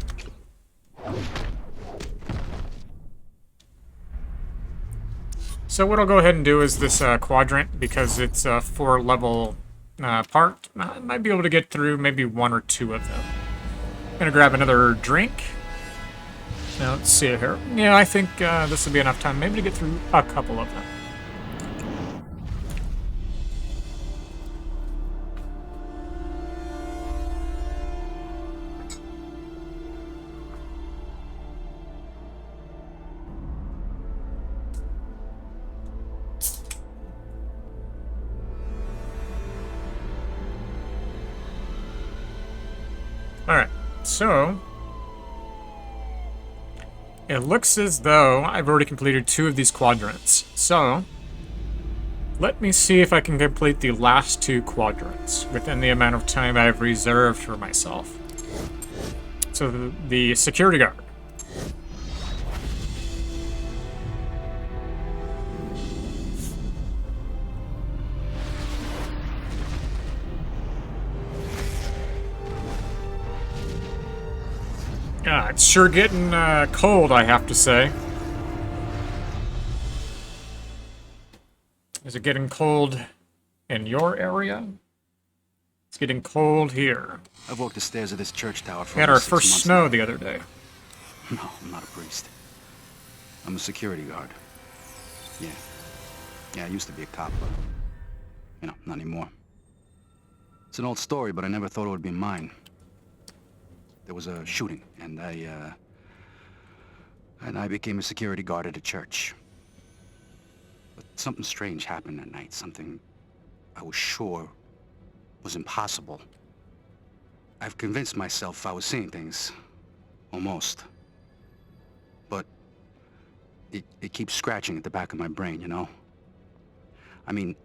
S5: So what I'll go ahead and do is this quadrant, because it's a 4-level part. I might be able to get through maybe 1 or 2 of them. I'm gonna grab another drink. Now, let's see it here. Yeah, I think this will be enough time maybe to get through a couple of them. Alright, so it looks as though I've already completed 2 of these quadrants. So let me see if I can complete the last 2 quadrants within the amount of time I've reserved for myself. So the security guard. It's sure getting cold, I have to say. Is it getting cold in your area? It's getting cold here.
S16: I've walked the stairs of this church tower for
S5: We had our
S16: almost 6
S5: first
S16: months
S5: snow
S16: now.
S5: the other day.
S16: No, I'm not a priest. I'm a security guard. Yeah. Yeah, I used to be a cop, but, you know, not anymore. It's an old story, but I never thought it would be mine. There was a shooting, and I became a security guard at a church. But something strange happened that night, something I was sure was impossible. I've convinced myself I was seeing things, almost. But it keeps scratching at the back of my brain, you know? I mean,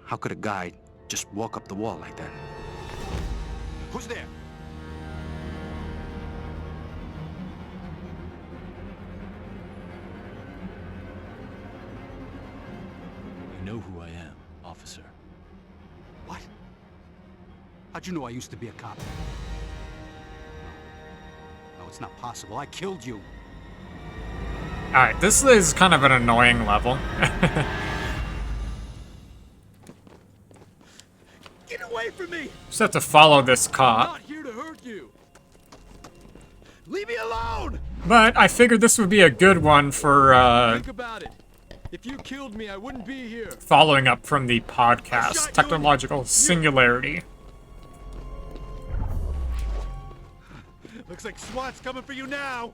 S16: how could a guy just walk up the wall like that? Who's there?
S17: You know who I am, officer.
S16: What? How'd you know I used to be a cop? No, it's not possible. I killed you.
S5: Alright, this is kind of an annoying level.
S13: Get away from me!
S5: Just have to follow this
S13: I'm
S5: cop.
S13: not here to hurt you. Leave me alone!
S5: But I figured this would be a good one for
S13: Think about it. If you killed me, I wouldn't be here.
S5: following up from the podcast, Technological Singularity.
S13: Looks like SWAT's coming for you now.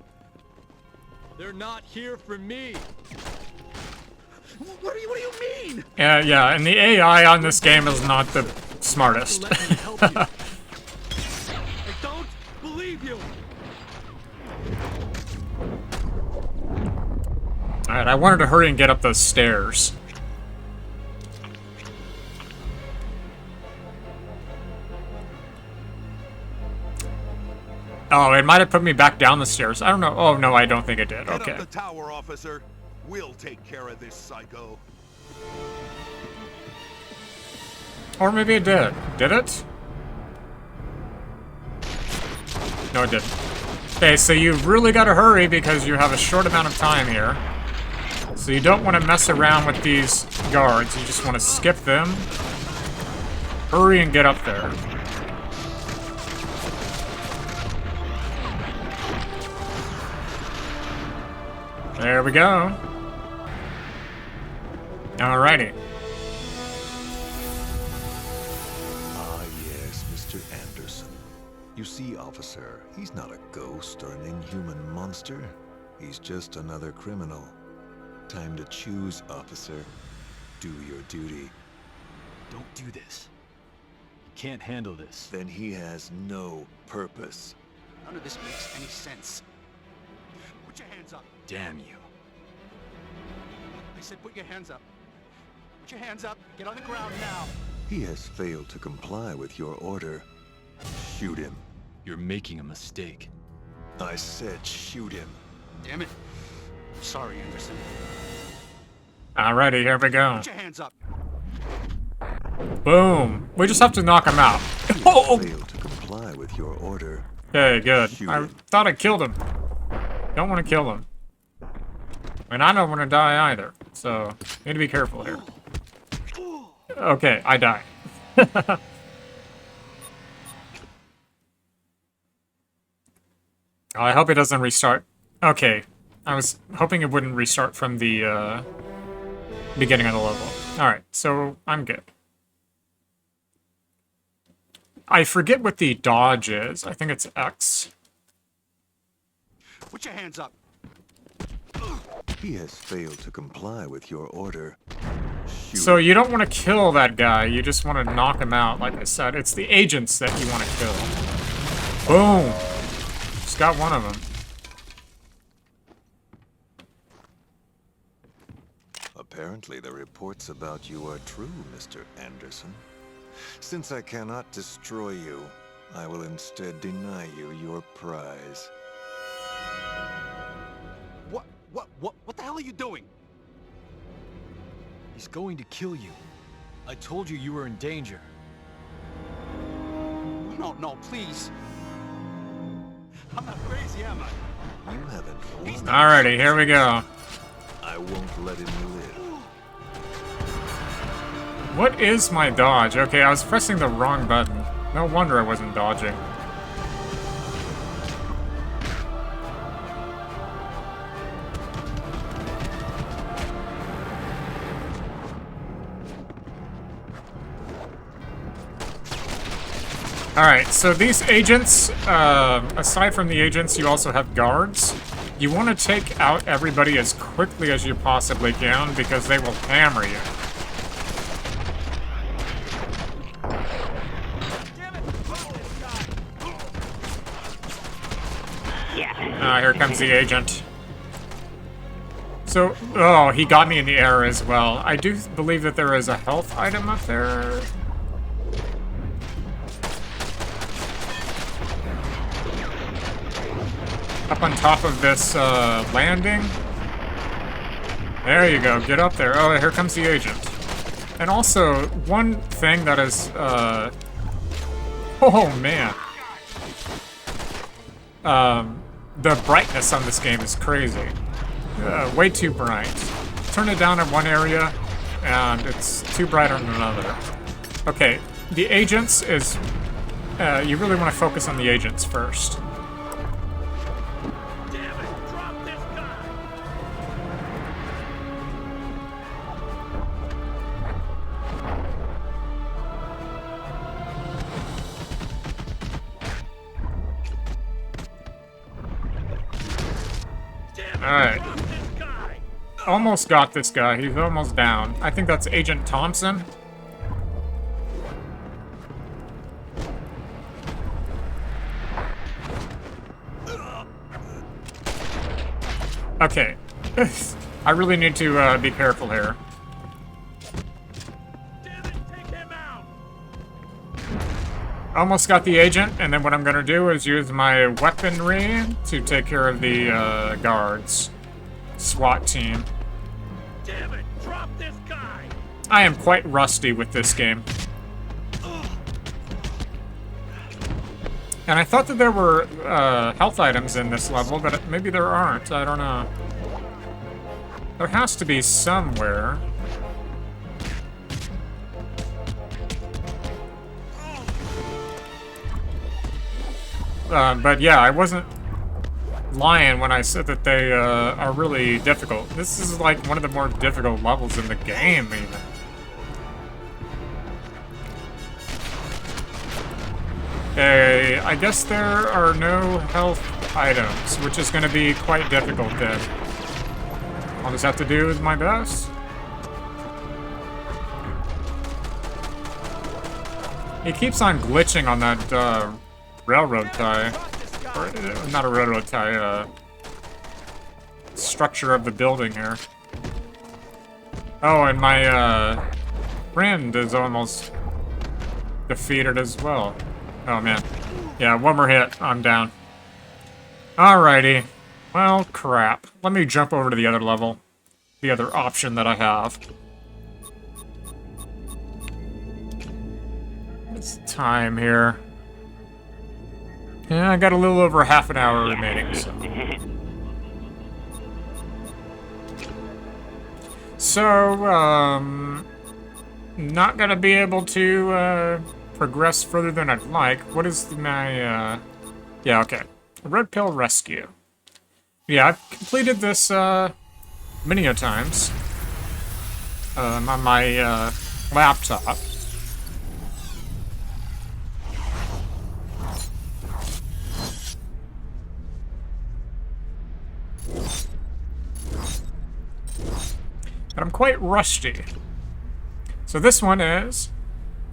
S13: They're not here for me. What do you mean?
S5: Yeah, and the AI on this game is not the smartest.
S13: Let me help you. I don't believe you.
S5: Alright, I wanted to hurry and get up those stairs. Oh, it might have put me back down the stairs. I don't know. Oh, no, I don't think it did.
S18: Get
S5: Okay.
S18: up the tower, officer. We'll take care of this psycho.
S5: Or maybe it did. Did it? No, it didn't. Okay, so you've really got to hurry because you have a short amount of time here. So you don't want to mess around with these guards. You just want to skip them. Hurry and get up there. There we go. Alrighty.
S9: Ah, yes, Mr. Anderson. You see, officer, he's not a ghost or an inhuman monster. He's just another criminal. Time to choose, officer. Do your duty.
S17: Don't do this. You can't handle this.
S9: Then he has no purpose.
S16: None of this makes any sense. Put your hands up.
S17: Damn you.
S16: I said put your hands up. Put your hands up. Get on the ground now.
S9: He has failed to comply with your order. Shoot him.
S17: You're making a mistake.
S9: I said shoot him.
S16: Damn it. Sorry, Anderson.
S5: Alrighty, here we go.
S16: Put your hands up.
S5: Boom. We just have to knock him out.
S9: Oh! Failed to comply with your order.
S5: Okay, good.
S9: Shoot
S5: I
S9: him.
S5: thought I killed him. Don't want to kill him. And I don't want to die either. So, need to be careful here. Okay, I die. I hope it doesn't restart. Okay. I was hoping it wouldn't restart from the beginning of the level. Alright, so I'm good. I forget what the dodge is. I think it's X.
S16: Put your hands up.
S9: He has failed to comply with your order. Shoot
S5: So
S9: him.
S5: you don't want to kill that guy, you just want to knock him out, like I said. It's the agents that you want to kill. Boom! Just got one of them.
S9: Apparently the reports about you are true, Mr. Anderson. Since I cannot destroy you, I will instead deny you your prize.
S13: What the hell are you doing?
S17: He's going to kill you. I told you you were in danger.
S16: No, please. I'm not crazy, am I?
S9: You haven't won.
S5: Alrighty, here we go.
S9: I won't let him live.
S5: What is my dodge? Okay, I was pressing the wrong button. No wonder I wasn't dodging. Alright, so these agents, aside from the agents, you also have guards. You want to take out everybody as quickly as you possibly can, because they will hammer you. Here comes the agent. So, oh, he got me in the air as well. I do believe that there is a health item up there. Up on top of this landing. There you go, get up there. Oh, here comes the agent. And also, one thing that is, oh man. The brightness on this game is crazy. Way too bright. Turn it down in one area, and it's too bright on another. Okay, the agents is... you really want to focus on the agents first. Alright. Almost got this guy. He's almost down. I think that's Agent Thompson. Okay. I really need to be careful here. Almost got the agent, and then what I'm gonna do is use my weaponry to take care of the guards. SWAT team.
S13: Damn it, drop this guy!
S5: I am quite rusty with this game. And I thought that there were health items in this level, but maybe there aren't. I don't know. There has to be somewhere. But yeah, I wasn't lying when I said that they are really difficult. This is like one of the more difficult levels in the game, even. Okay, I guess there are no health items, which is going to be quite difficult then. I'll just have to do my best. He keeps on glitching on that railroad tie. Or, not a railroad tie, structure of the building here. Oh, and my friend is almost defeated as well. Oh, man. Yeah, one more hit. I'm down. Alrighty. Well, crap. Let me jump over to the other level. The other option that I have. It's time here. Yeah, I got a little over half an hour remaining, so... Not gonna be able to, progress further than I'd like. What is my, Yeah, okay. Red Pill Rescue. Yeah, I've completed this, many a times. On my, laptop. And I'm quite rusty. So this one is...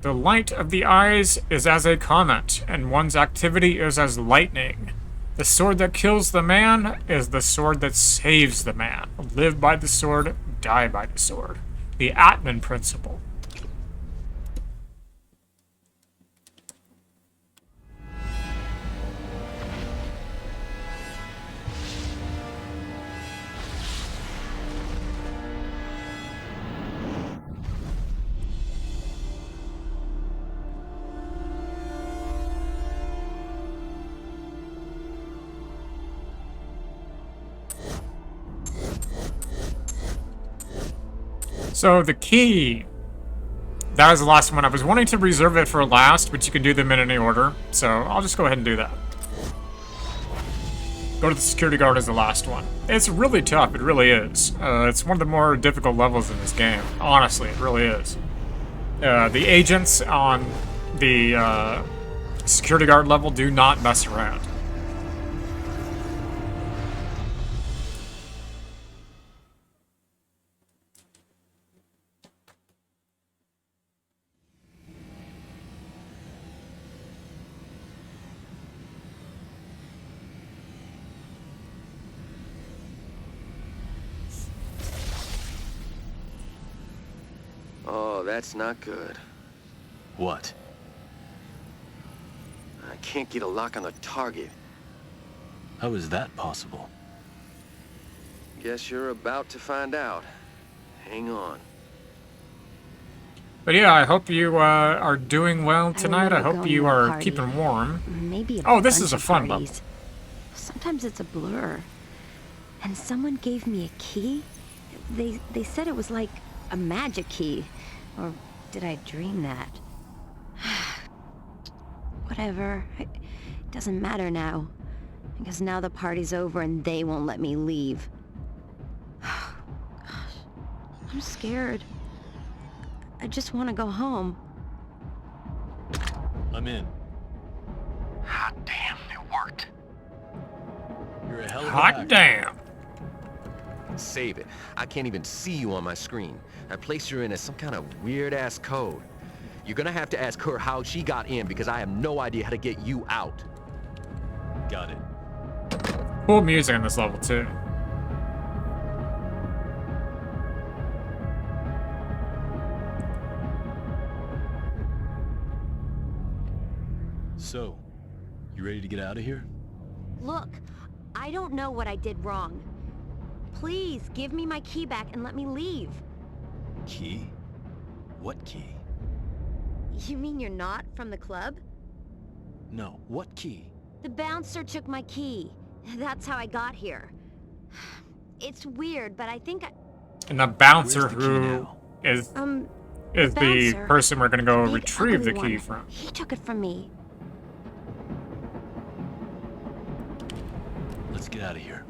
S5: The light of the eyes is as a comet, and one's activity is as lightning. The sword that kills the man is the sword that saves the man. Live by the sword, die by the sword. The Atman principle. So the key, that was the last one. I was wanting to reserve it for last, but you can do them in any order. So I'll just go ahead and do that. Go to the security guard as the last one. It's really tough, it really is. It's one of the more difficult levels in this game. Honestly, it really is. The agents on the security guard level do not mess around.
S19: Oh, that's not good.
S17: What?
S19: I can't get a lock on the target.
S17: How is that possible?
S19: Guess you're about to find out. Hang on.
S5: But yeah, I hope you are doing well tonight. I hope you are keeping warm.
S20: Maybe
S5: Oh, this is a fun level.
S20: Sometimes it's a blur. And someone gave me a key. They said it was like a magic key. Or did I dream that? Whatever. It doesn't matter now. Because now the party's over and they won't let me leave. Gosh, I'm scared. I just want to go home.
S17: I'm in.
S19: Hot damn, it worked.
S17: You're a hell of a
S5: Hot
S17: hacker.
S5: damn.
S19: Save it. I can't even see you on my screen. That place you're in is some kind of weird-ass code. You're gonna have to ask her how she got in because I have no idea how to get you out.
S17: Got it.
S5: Cool music on this level, too.
S17: So, you ready to get out of here?
S20: Look, I don't know what I did wrong. Please give me my key back and let me leave.
S17: Key? What key?
S20: You mean you're not from the club?
S17: No, what key?
S20: The bouncer took my key. That's how I got here. It's weird, but I think
S5: And the bouncer
S17: Where's the key
S5: who
S17: now?
S5: is
S20: the
S5: the
S20: bouncer,
S5: person we're gonna go
S20: the big
S5: retrieve the
S20: ugly
S5: key
S20: one.
S5: from.
S20: He took it from me.
S17: Let's get out of here.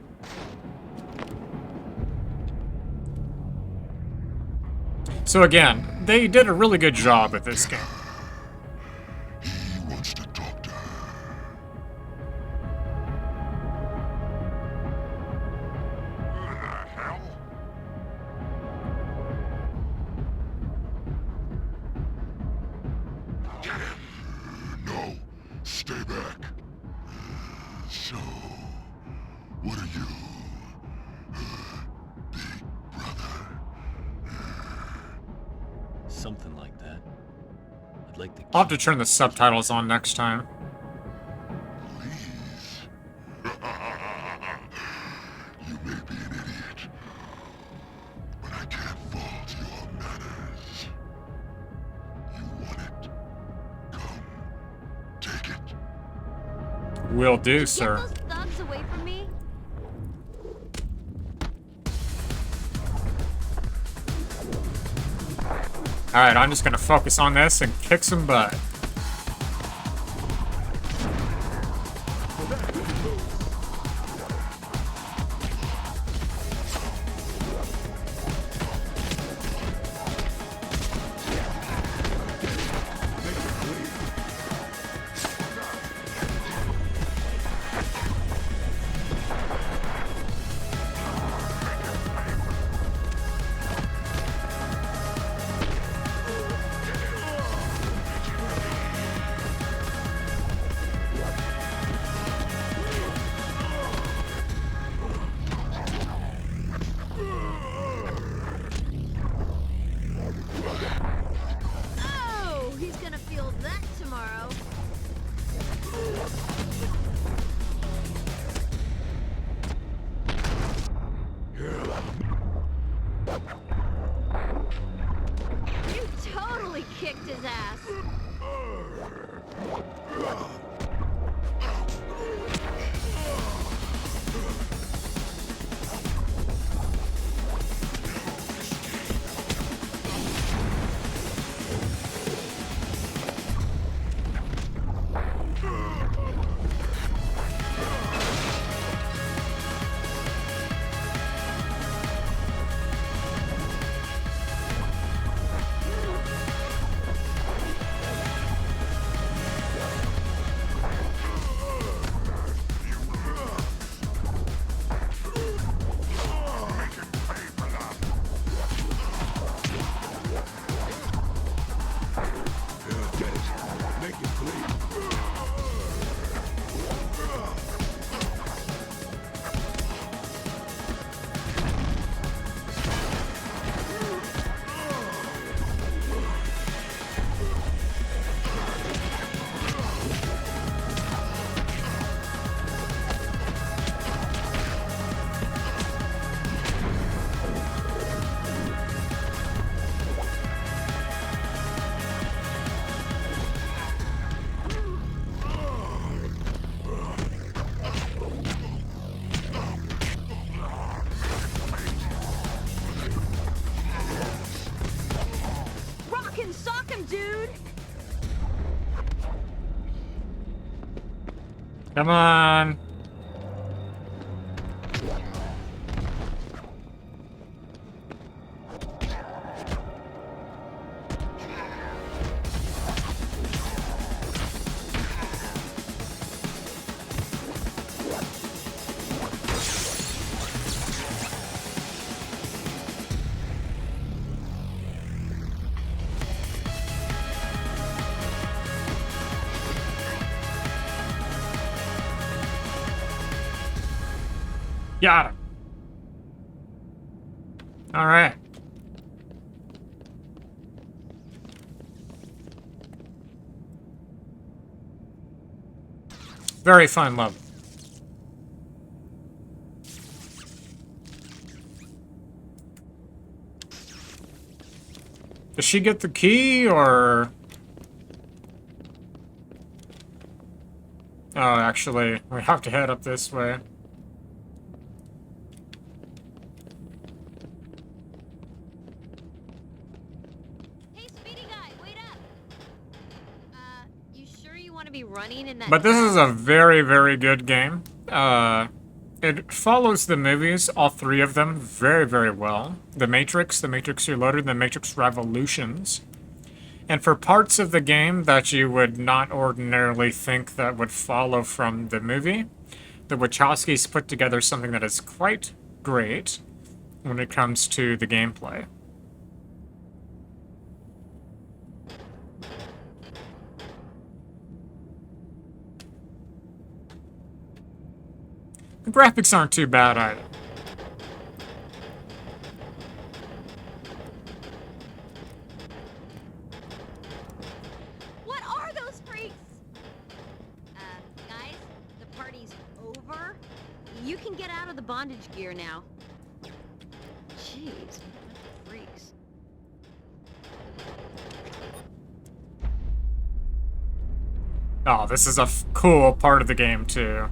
S5: So again, they did a really good job with this game.
S18: He wants to talk to her. Who the hell? Get him! No, stay back. So, what are you? Big brother?
S17: Something like that.
S18: I'd like the
S5: I'll have to turn the subtitles on next time.
S18: You may be an idiot, but I can't fault your manners. You want it? Come, take it.
S5: Will do, sir.
S20: Get those thugs away from me.
S5: Alright, I'm just gonna focus on this and kick some butt.
S20: Oh, he's gonna feel that tomorrow. You totally kicked his ass. Rock and sock him, dude.
S5: Come on. Got him. All right. Very fun level. Does she get the key, or... Oh, actually, we have to head up this way.
S20: Be running in that.
S5: But this is a very, very good game. It follows the movies, all three of them, very, very well. The Matrix Reloaded, The Matrix Revolutions. And for parts of the game that you would not ordinarily think that would follow from the movie, the Wachowskis put together something that is quite great when it comes to the gameplay. The graphics aren't too bad either.
S20: You can get out of the bondage gear now. Jeez, freaks.
S5: Oh, this is a cool part of the game, too.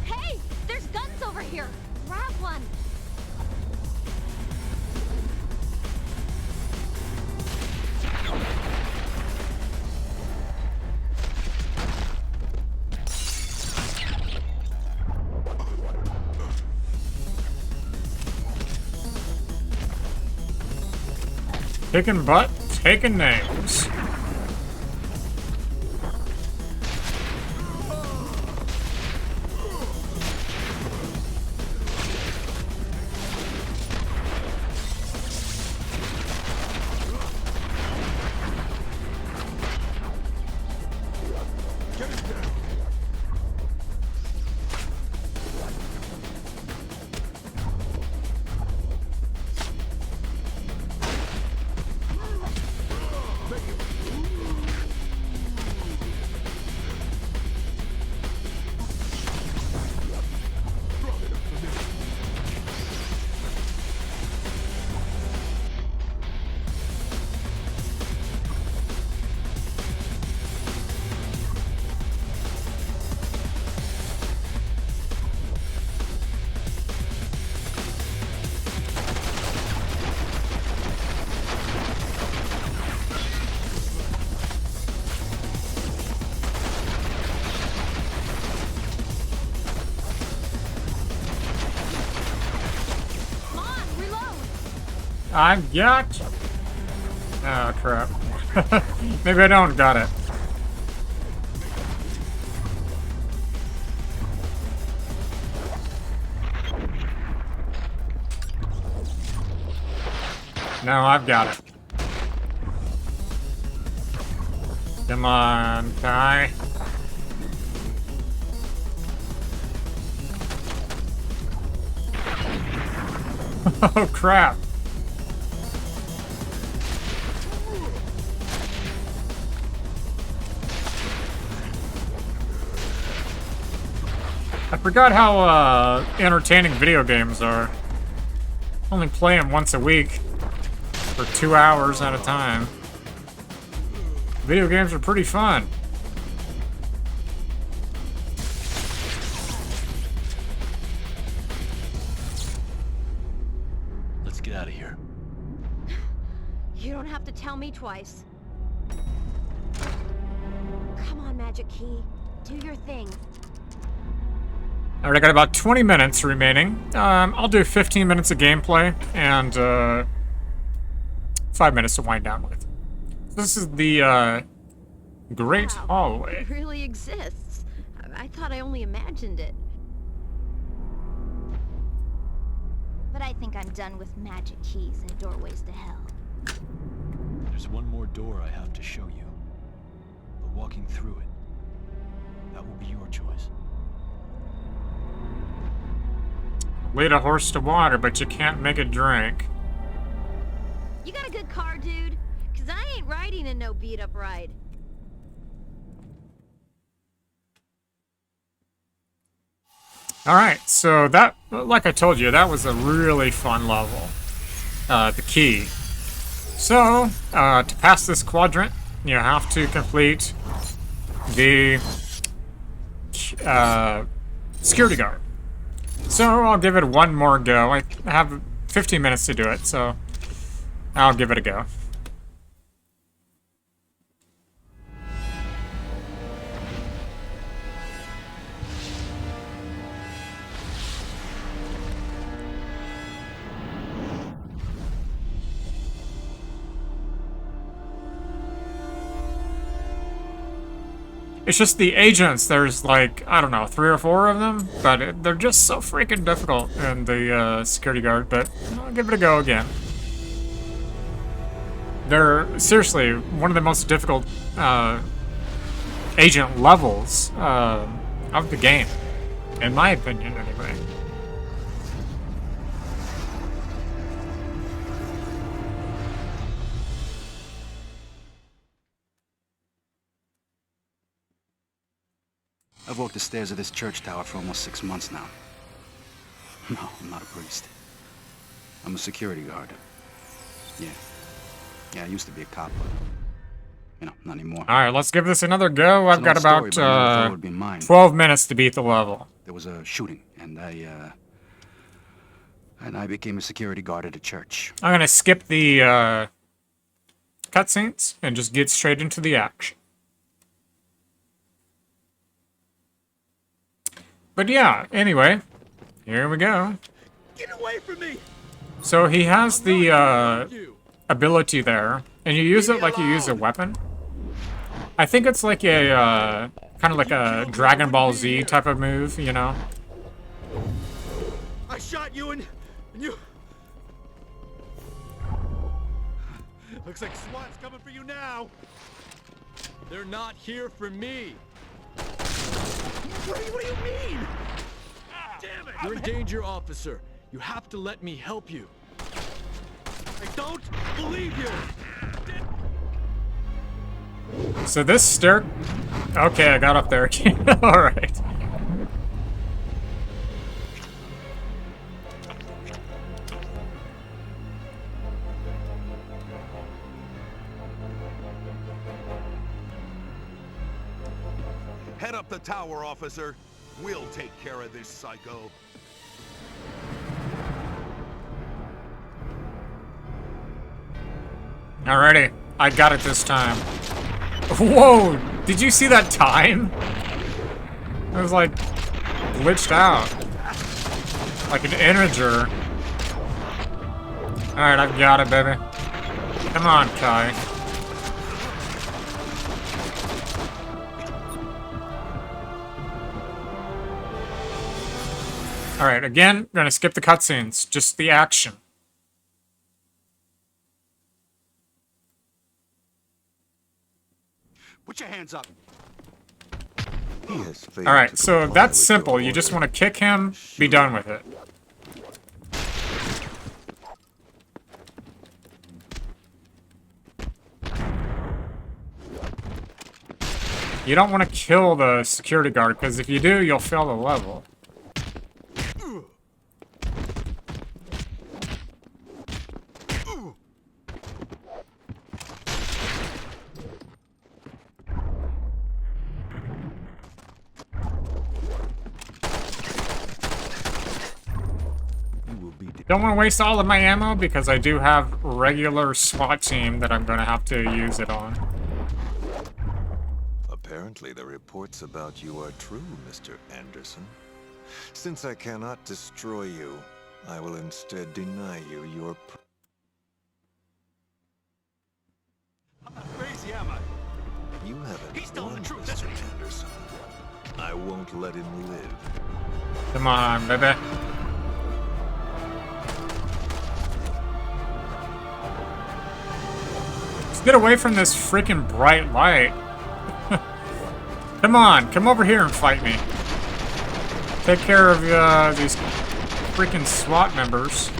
S20: Hey, there's guns over here. Grab one.
S5: Kicking butt, taking names. I've got... Oh, crap. Maybe I don't got it. No, I've got it. Come on, die. Oh, crap. I forgot how entertaining video games are. Only play them once a week for 2 hours at a time. Video games are pretty fun.
S17: Let's get out of here.
S20: You don't have to tell me twice. Come on, Magic Key. Do your thing.
S5: Alright, I got about 20 minutes remaining. I'll do 15 minutes of gameplay and 5 minutes to wind down with. This is the Great Hallway.
S20: It really exists. I thought I only imagined it. But I think I'm done with magic keys and doorways to hell.
S17: There's one more door I have to show you. But walking through it, that will be your choice.
S5: Lead a horse to water, but you can't make it drink.
S20: You got a good car, dude? Cause I ain't riding in no beat-up ride.
S5: Alright, so that, like I told you, that was a really fun level. The key. So, to pass this quadrant, you have to complete the security guard. So I'll give it one more go. I have 15 minutes to do it, so I'll give it a go. It's just the agents, there's like, I don't know, 3 or 4 of them, but they're just so freaking difficult in the security guard, but I'll give it a go again. They're seriously one of the most difficult agent levels of the game, in my opinion, anyway.
S16: I've walked the stairs of this church tower for almost 6 months now. No, I'm not a priest. I'm a security guard. Yeah, I used to be a cop, but, you know, not anymore.
S5: Alright, let's give this another go. I've got about 12 minutes to beat the level.
S16: There was a shooting, and I became a security guard at a church.
S5: I'm gonna skip the cutscenes and just get straight into the action. But yeah, anyway, here we go.
S13: Get away from me!
S5: So he has the ability there, and you use it like you use a weapon. I think it's like a kind of like a Dragon Ball Z type of move, you know?
S13: I shot you and you... Looks like SWAT's coming for you now. They're not here for me. What do you mean? Damn it! You're in danger, officer. You have to let me help you. I don't believe you.
S5: So this stair... Okay, I got up there again. Alright.
S9: Head up the tower, officer. We'll take care of this psycho.
S5: Alrighty, I got it this time. Whoa! Did you see that time? It was like glitched out. Like an integer. Alright, I've got it, baby. Come on, Kai. Alright, again, gonna skip the cutscenes, just the action.
S16: Put your hands up.
S5: Alright, so that's simple. You just want to kick him, be done with it. You don't want to kill the security guard, because if you do, you'll fail the level. Don't want to waste all of my ammo because I do have regular SWAT team that I'm going to have to use it on.
S9: Apparently the reports about you are true, Mr. Anderson. Since I cannot destroy you, I will instead deny you your...
S13: I'm not crazy, am I?
S9: You haven't
S13: He's telling
S9: won,
S13: the truth,
S9: Mr.
S13: isn't he?
S9: Anderson. I won't let him live.
S5: Come on, baby. Get away from this freaking bright light. Come on, come over here and fight me. Take care of these freaking SWAT members.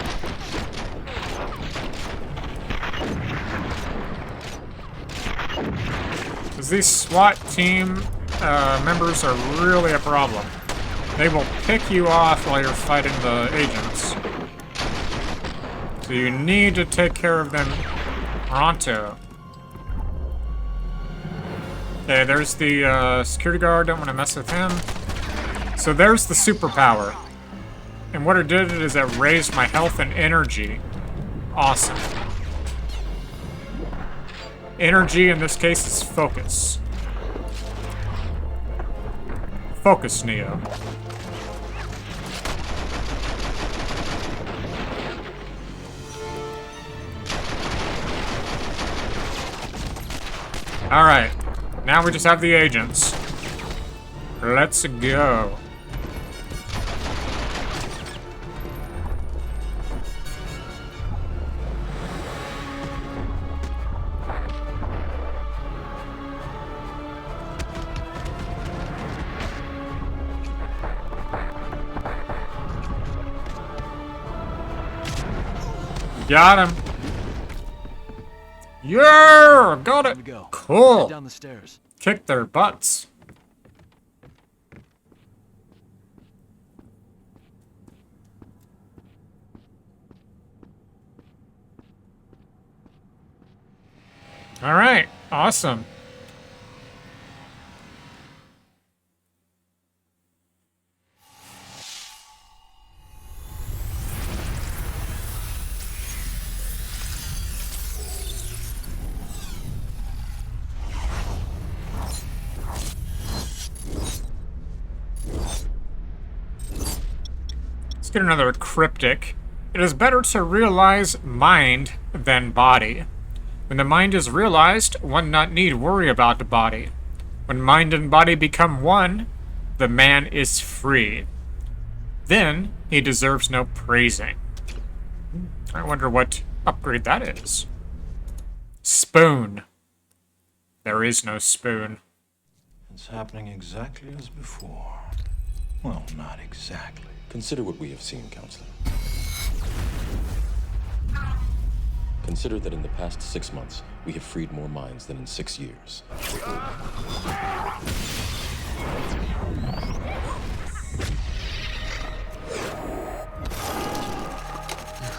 S5: Because these SWAT team members are really a problem. They will pick you off while you're fighting the agents. So you need to take care of them pronto. Okay, there's the security guard, don't want to mess with him. So there's the superpower. And what it did is it raised my health and energy. Awesome. Energy in this case is focus. Focus, Neo. Alright. Now we just have the agents. Let's go. Got him. Yeah, got it.
S17: Go.
S5: Cool.
S17: Down the stairs.
S5: Kick their butts. All right, awesome. Let's get another cryptic. It is better to realize mind than body. When the mind is realized, one not need worry about the body. When mind and body become one, the man is free. Then he deserves no praising. I wonder what upgrade that is. Spoon. There is no spoon.
S21: It's happening exactly as before. Well, not exactly.
S12: Consider what we have seen, Counselor. Consider that in the past 6 months, we have freed more minds than in 6 years.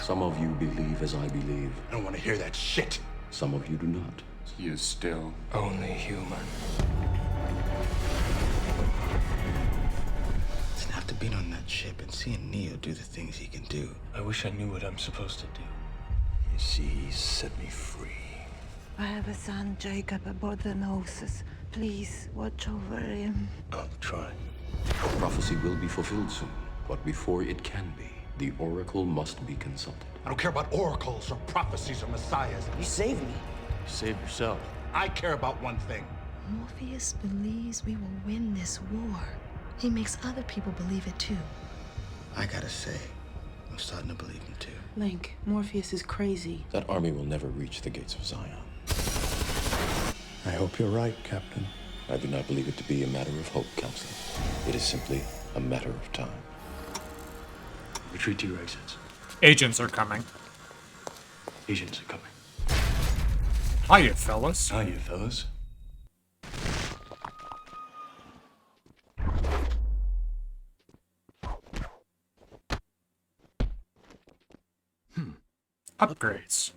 S12: Some of you believe as I believe.
S21: I don't want to hear that shit.
S12: Some of you do not.
S21: He is still only human.
S11: It's enough to be on that ship and seeing Neo do the things he can do.
S21: I wish I knew what I'm supposed to do. You see, he set me free.
S22: I have a son, Jacob, aboard the Gnosis. Please watch over him.
S21: I'll try.
S12: Prophecy will be fulfilled soon, but before it can be, the Oracle must be consulted.
S21: I don't care about oracles or prophecies or messiahs.
S11: You saved me.
S21: You saved yourself. I care about one thing.
S23: Morpheus believes we will win this war. He makes other people believe it too.
S11: I gotta say, I'm starting to believe him too.
S23: Link, Morpheus is crazy.
S12: That army will never reach the gates of Zion.
S21: I hope you're right, Captain.
S12: I do not believe it to be a matter of hope, Counselor. It is simply a matter of time.
S21: Retreat to your exits.
S5: Agents are coming.
S21: Agents are coming.
S5: Hiya, fellas.
S21: Hiya, fellas.
S5: Upgrades.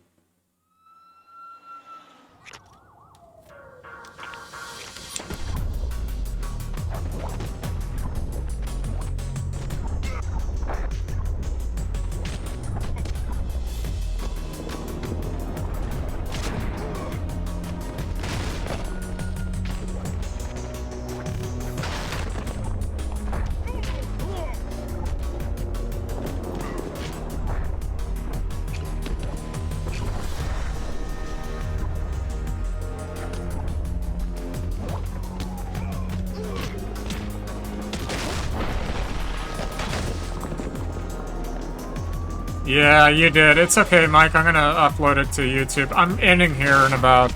S5: Yeah, you did. It's okay, Mike. I'm gonna upload it to YouTube. I'm ending here in about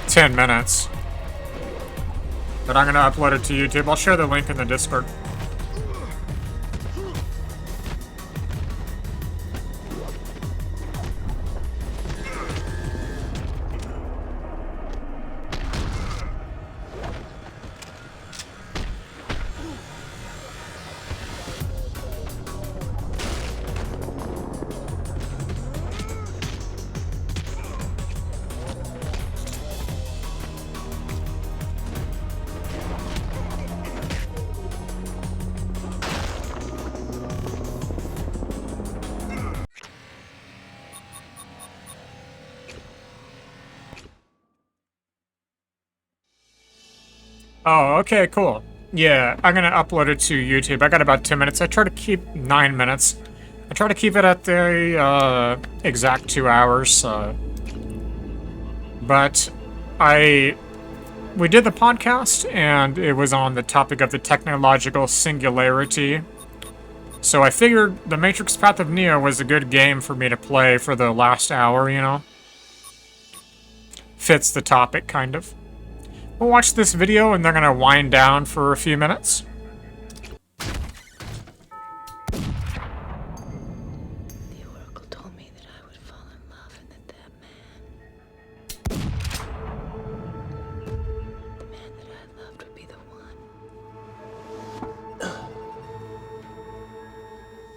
S5: 10 minutes. But I'm gonna upload it to YouTube. I'll share the link in the Discord. Oh, okay, cool. Yeah, I'm gonna upload it to YouTube. I got about 10 minutes. I try to keep 9 minutes. I try to keep it at the exact 2 hours. But I we did the podcast, and it was on the topic of the technological singularity. So I figured The Matrix Path of Neo was a good game for me to play for the last hour, you know? Fits the topic, kind of. We'll watch this video, and they're gonna wind down for a few minutes.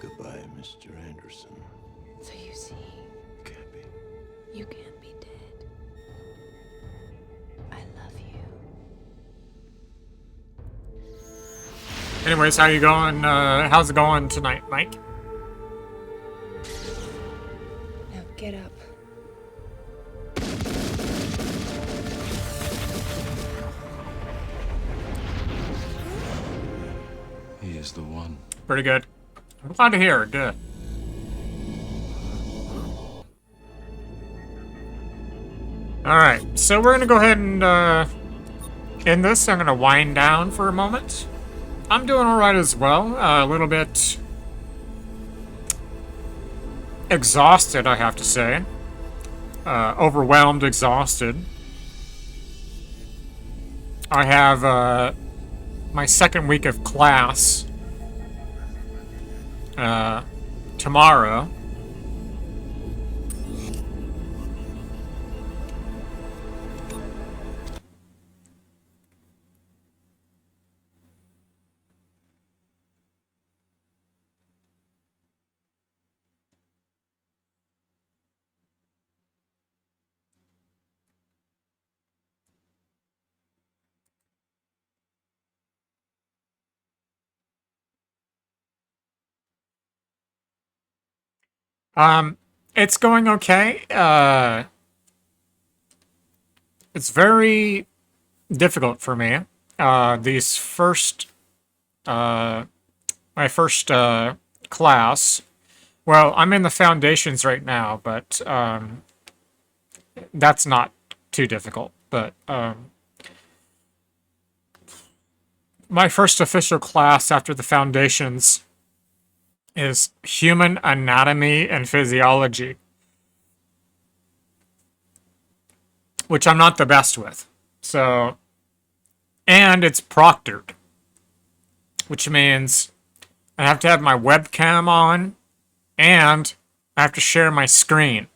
S21: Goodbye, Mr. Anderson.
S23: So you see,
S21: Can't be.
S23: you can't be dead. I love you.
S5: Anyways, how you going? How's it going tonight, Mike?
S23: Now get up.
S21: He is the one.
S5: Pretty good. I'm glad to hear it. Good. Alright, so we're gonna go ahead and end this. I'm gonna wind down for a moment. I'm doing alright as well. A little bit exhausted, I have to say. Overwhelmed, exhausted. I have my second week of class tomorrow. It's going okay. It's very difficult for me. These first, my first class. Well, I'm in the foundations right now, but that's not too difficult. But my first official class after the foundations is human anatomy and physiology, which I'm not the best with. So, and it's proctored, which means I have to have my webcam on and I have to share my screen.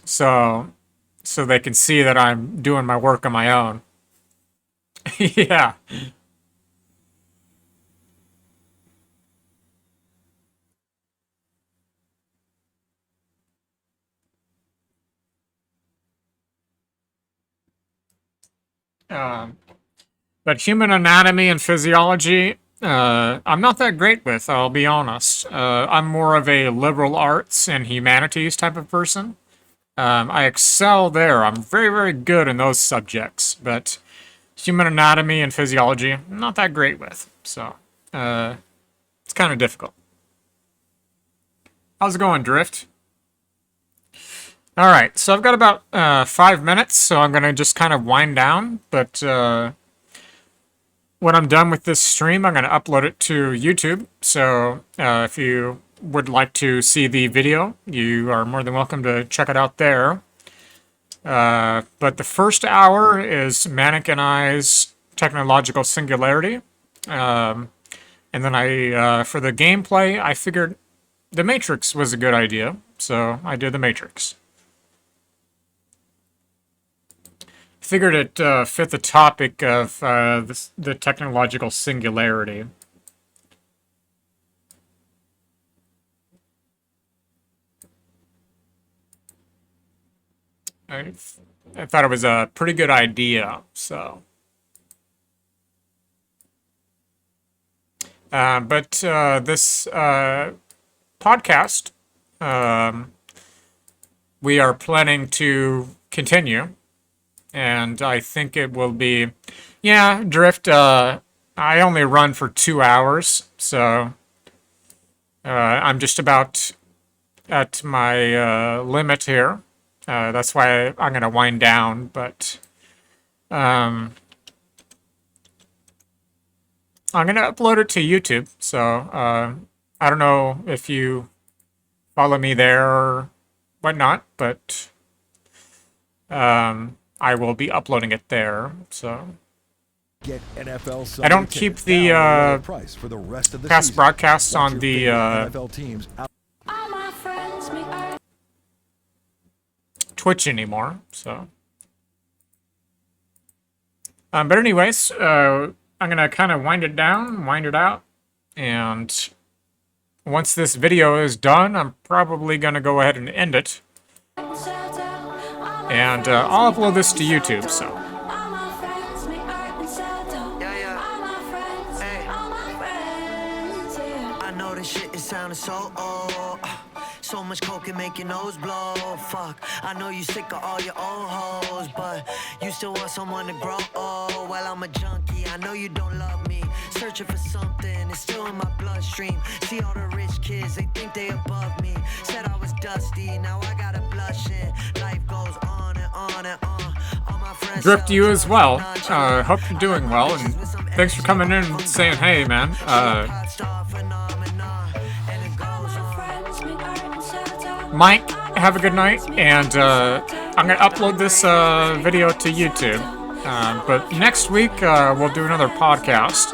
S5: so they can see that I'm doing my work on my own. Yeah. But human anatomy and physiology, I'm not that great with, I'll be honest. I'm more of a liberal arts and humanities type of person. I excel there. I'm very, very good in those subjects, but human anatomy and physiology, I'm not that great with. So, it's kind of difficult. How's it going, Drift? Alright, so I've got about 5 minutes, so I'm going to just kind of wind down, but when I'm done with this stream, I'm going to upload it to YouTube, so if you would like to see the video, you are more than welcome to check it out there. But the first hour is Manic and I's technological singularity, and then for the gameplay, I figured The Matrix was a good idea, so I did The Matrix. Figured it fit the topic of the technological singularity. I thought it was a pretty good idea, so. But this podcast, we are planning to continue. And I think it will be, yeah, Drift, I only run for 2 hours, so I'm just about at my limit here. That's why I'm going to wind down, but I'm going to upload it to YouTube. So I don't know if you follow me there or whatnot, but I will be uploading it there. So
S2: Get NFL Sunday
S5: I don't keep
S2: tickets
S5: the
S2: now at a lower price for the rest of the
S5: past
S2: season.
S5: broadcasts
S2: Watch
S5: on
S2: your
S5: the
S2: favorite NFL teams out.
S5: Twitch anymore. So, but anyways, I'm gonna kind of wind it down, wind it out, and once this video is done, I'm probably gonna go ahead and end it. And I'll upload this to YouTube, so.
S1: I know this shit is sounding so old. So much coke can make your nose blow. Fuck, I know you sick of all your old hoes, but you still want someone to grow old. Well, I'm a junkie, I know you don't love me. Searching for something, it's still in my bloodstream. See all the rich kids, they think they above me. Said I was dusty, now I gotta blush it. Life goes on and on and on. All my friends
S5: Drift you as well. Hope you're doing well, and thanks for coming in and saying hey, man. Mike, have a good night, and I'm gonna upload this video to YouTube. But next week we'll do another podcast.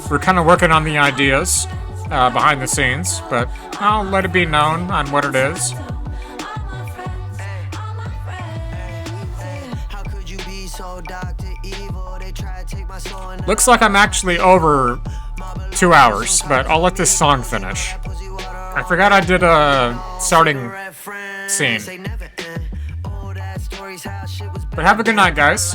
S5: We're kind of working on the ideas behind the scenes, but I'll let it be known on what it is. Looks like I'm actually over 2 hours, but I'll let this song finish. I forgot I did a starting scene. But have a good night, guys.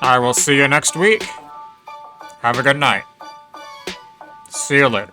S5: I will see you next week. Have a good night. See you later.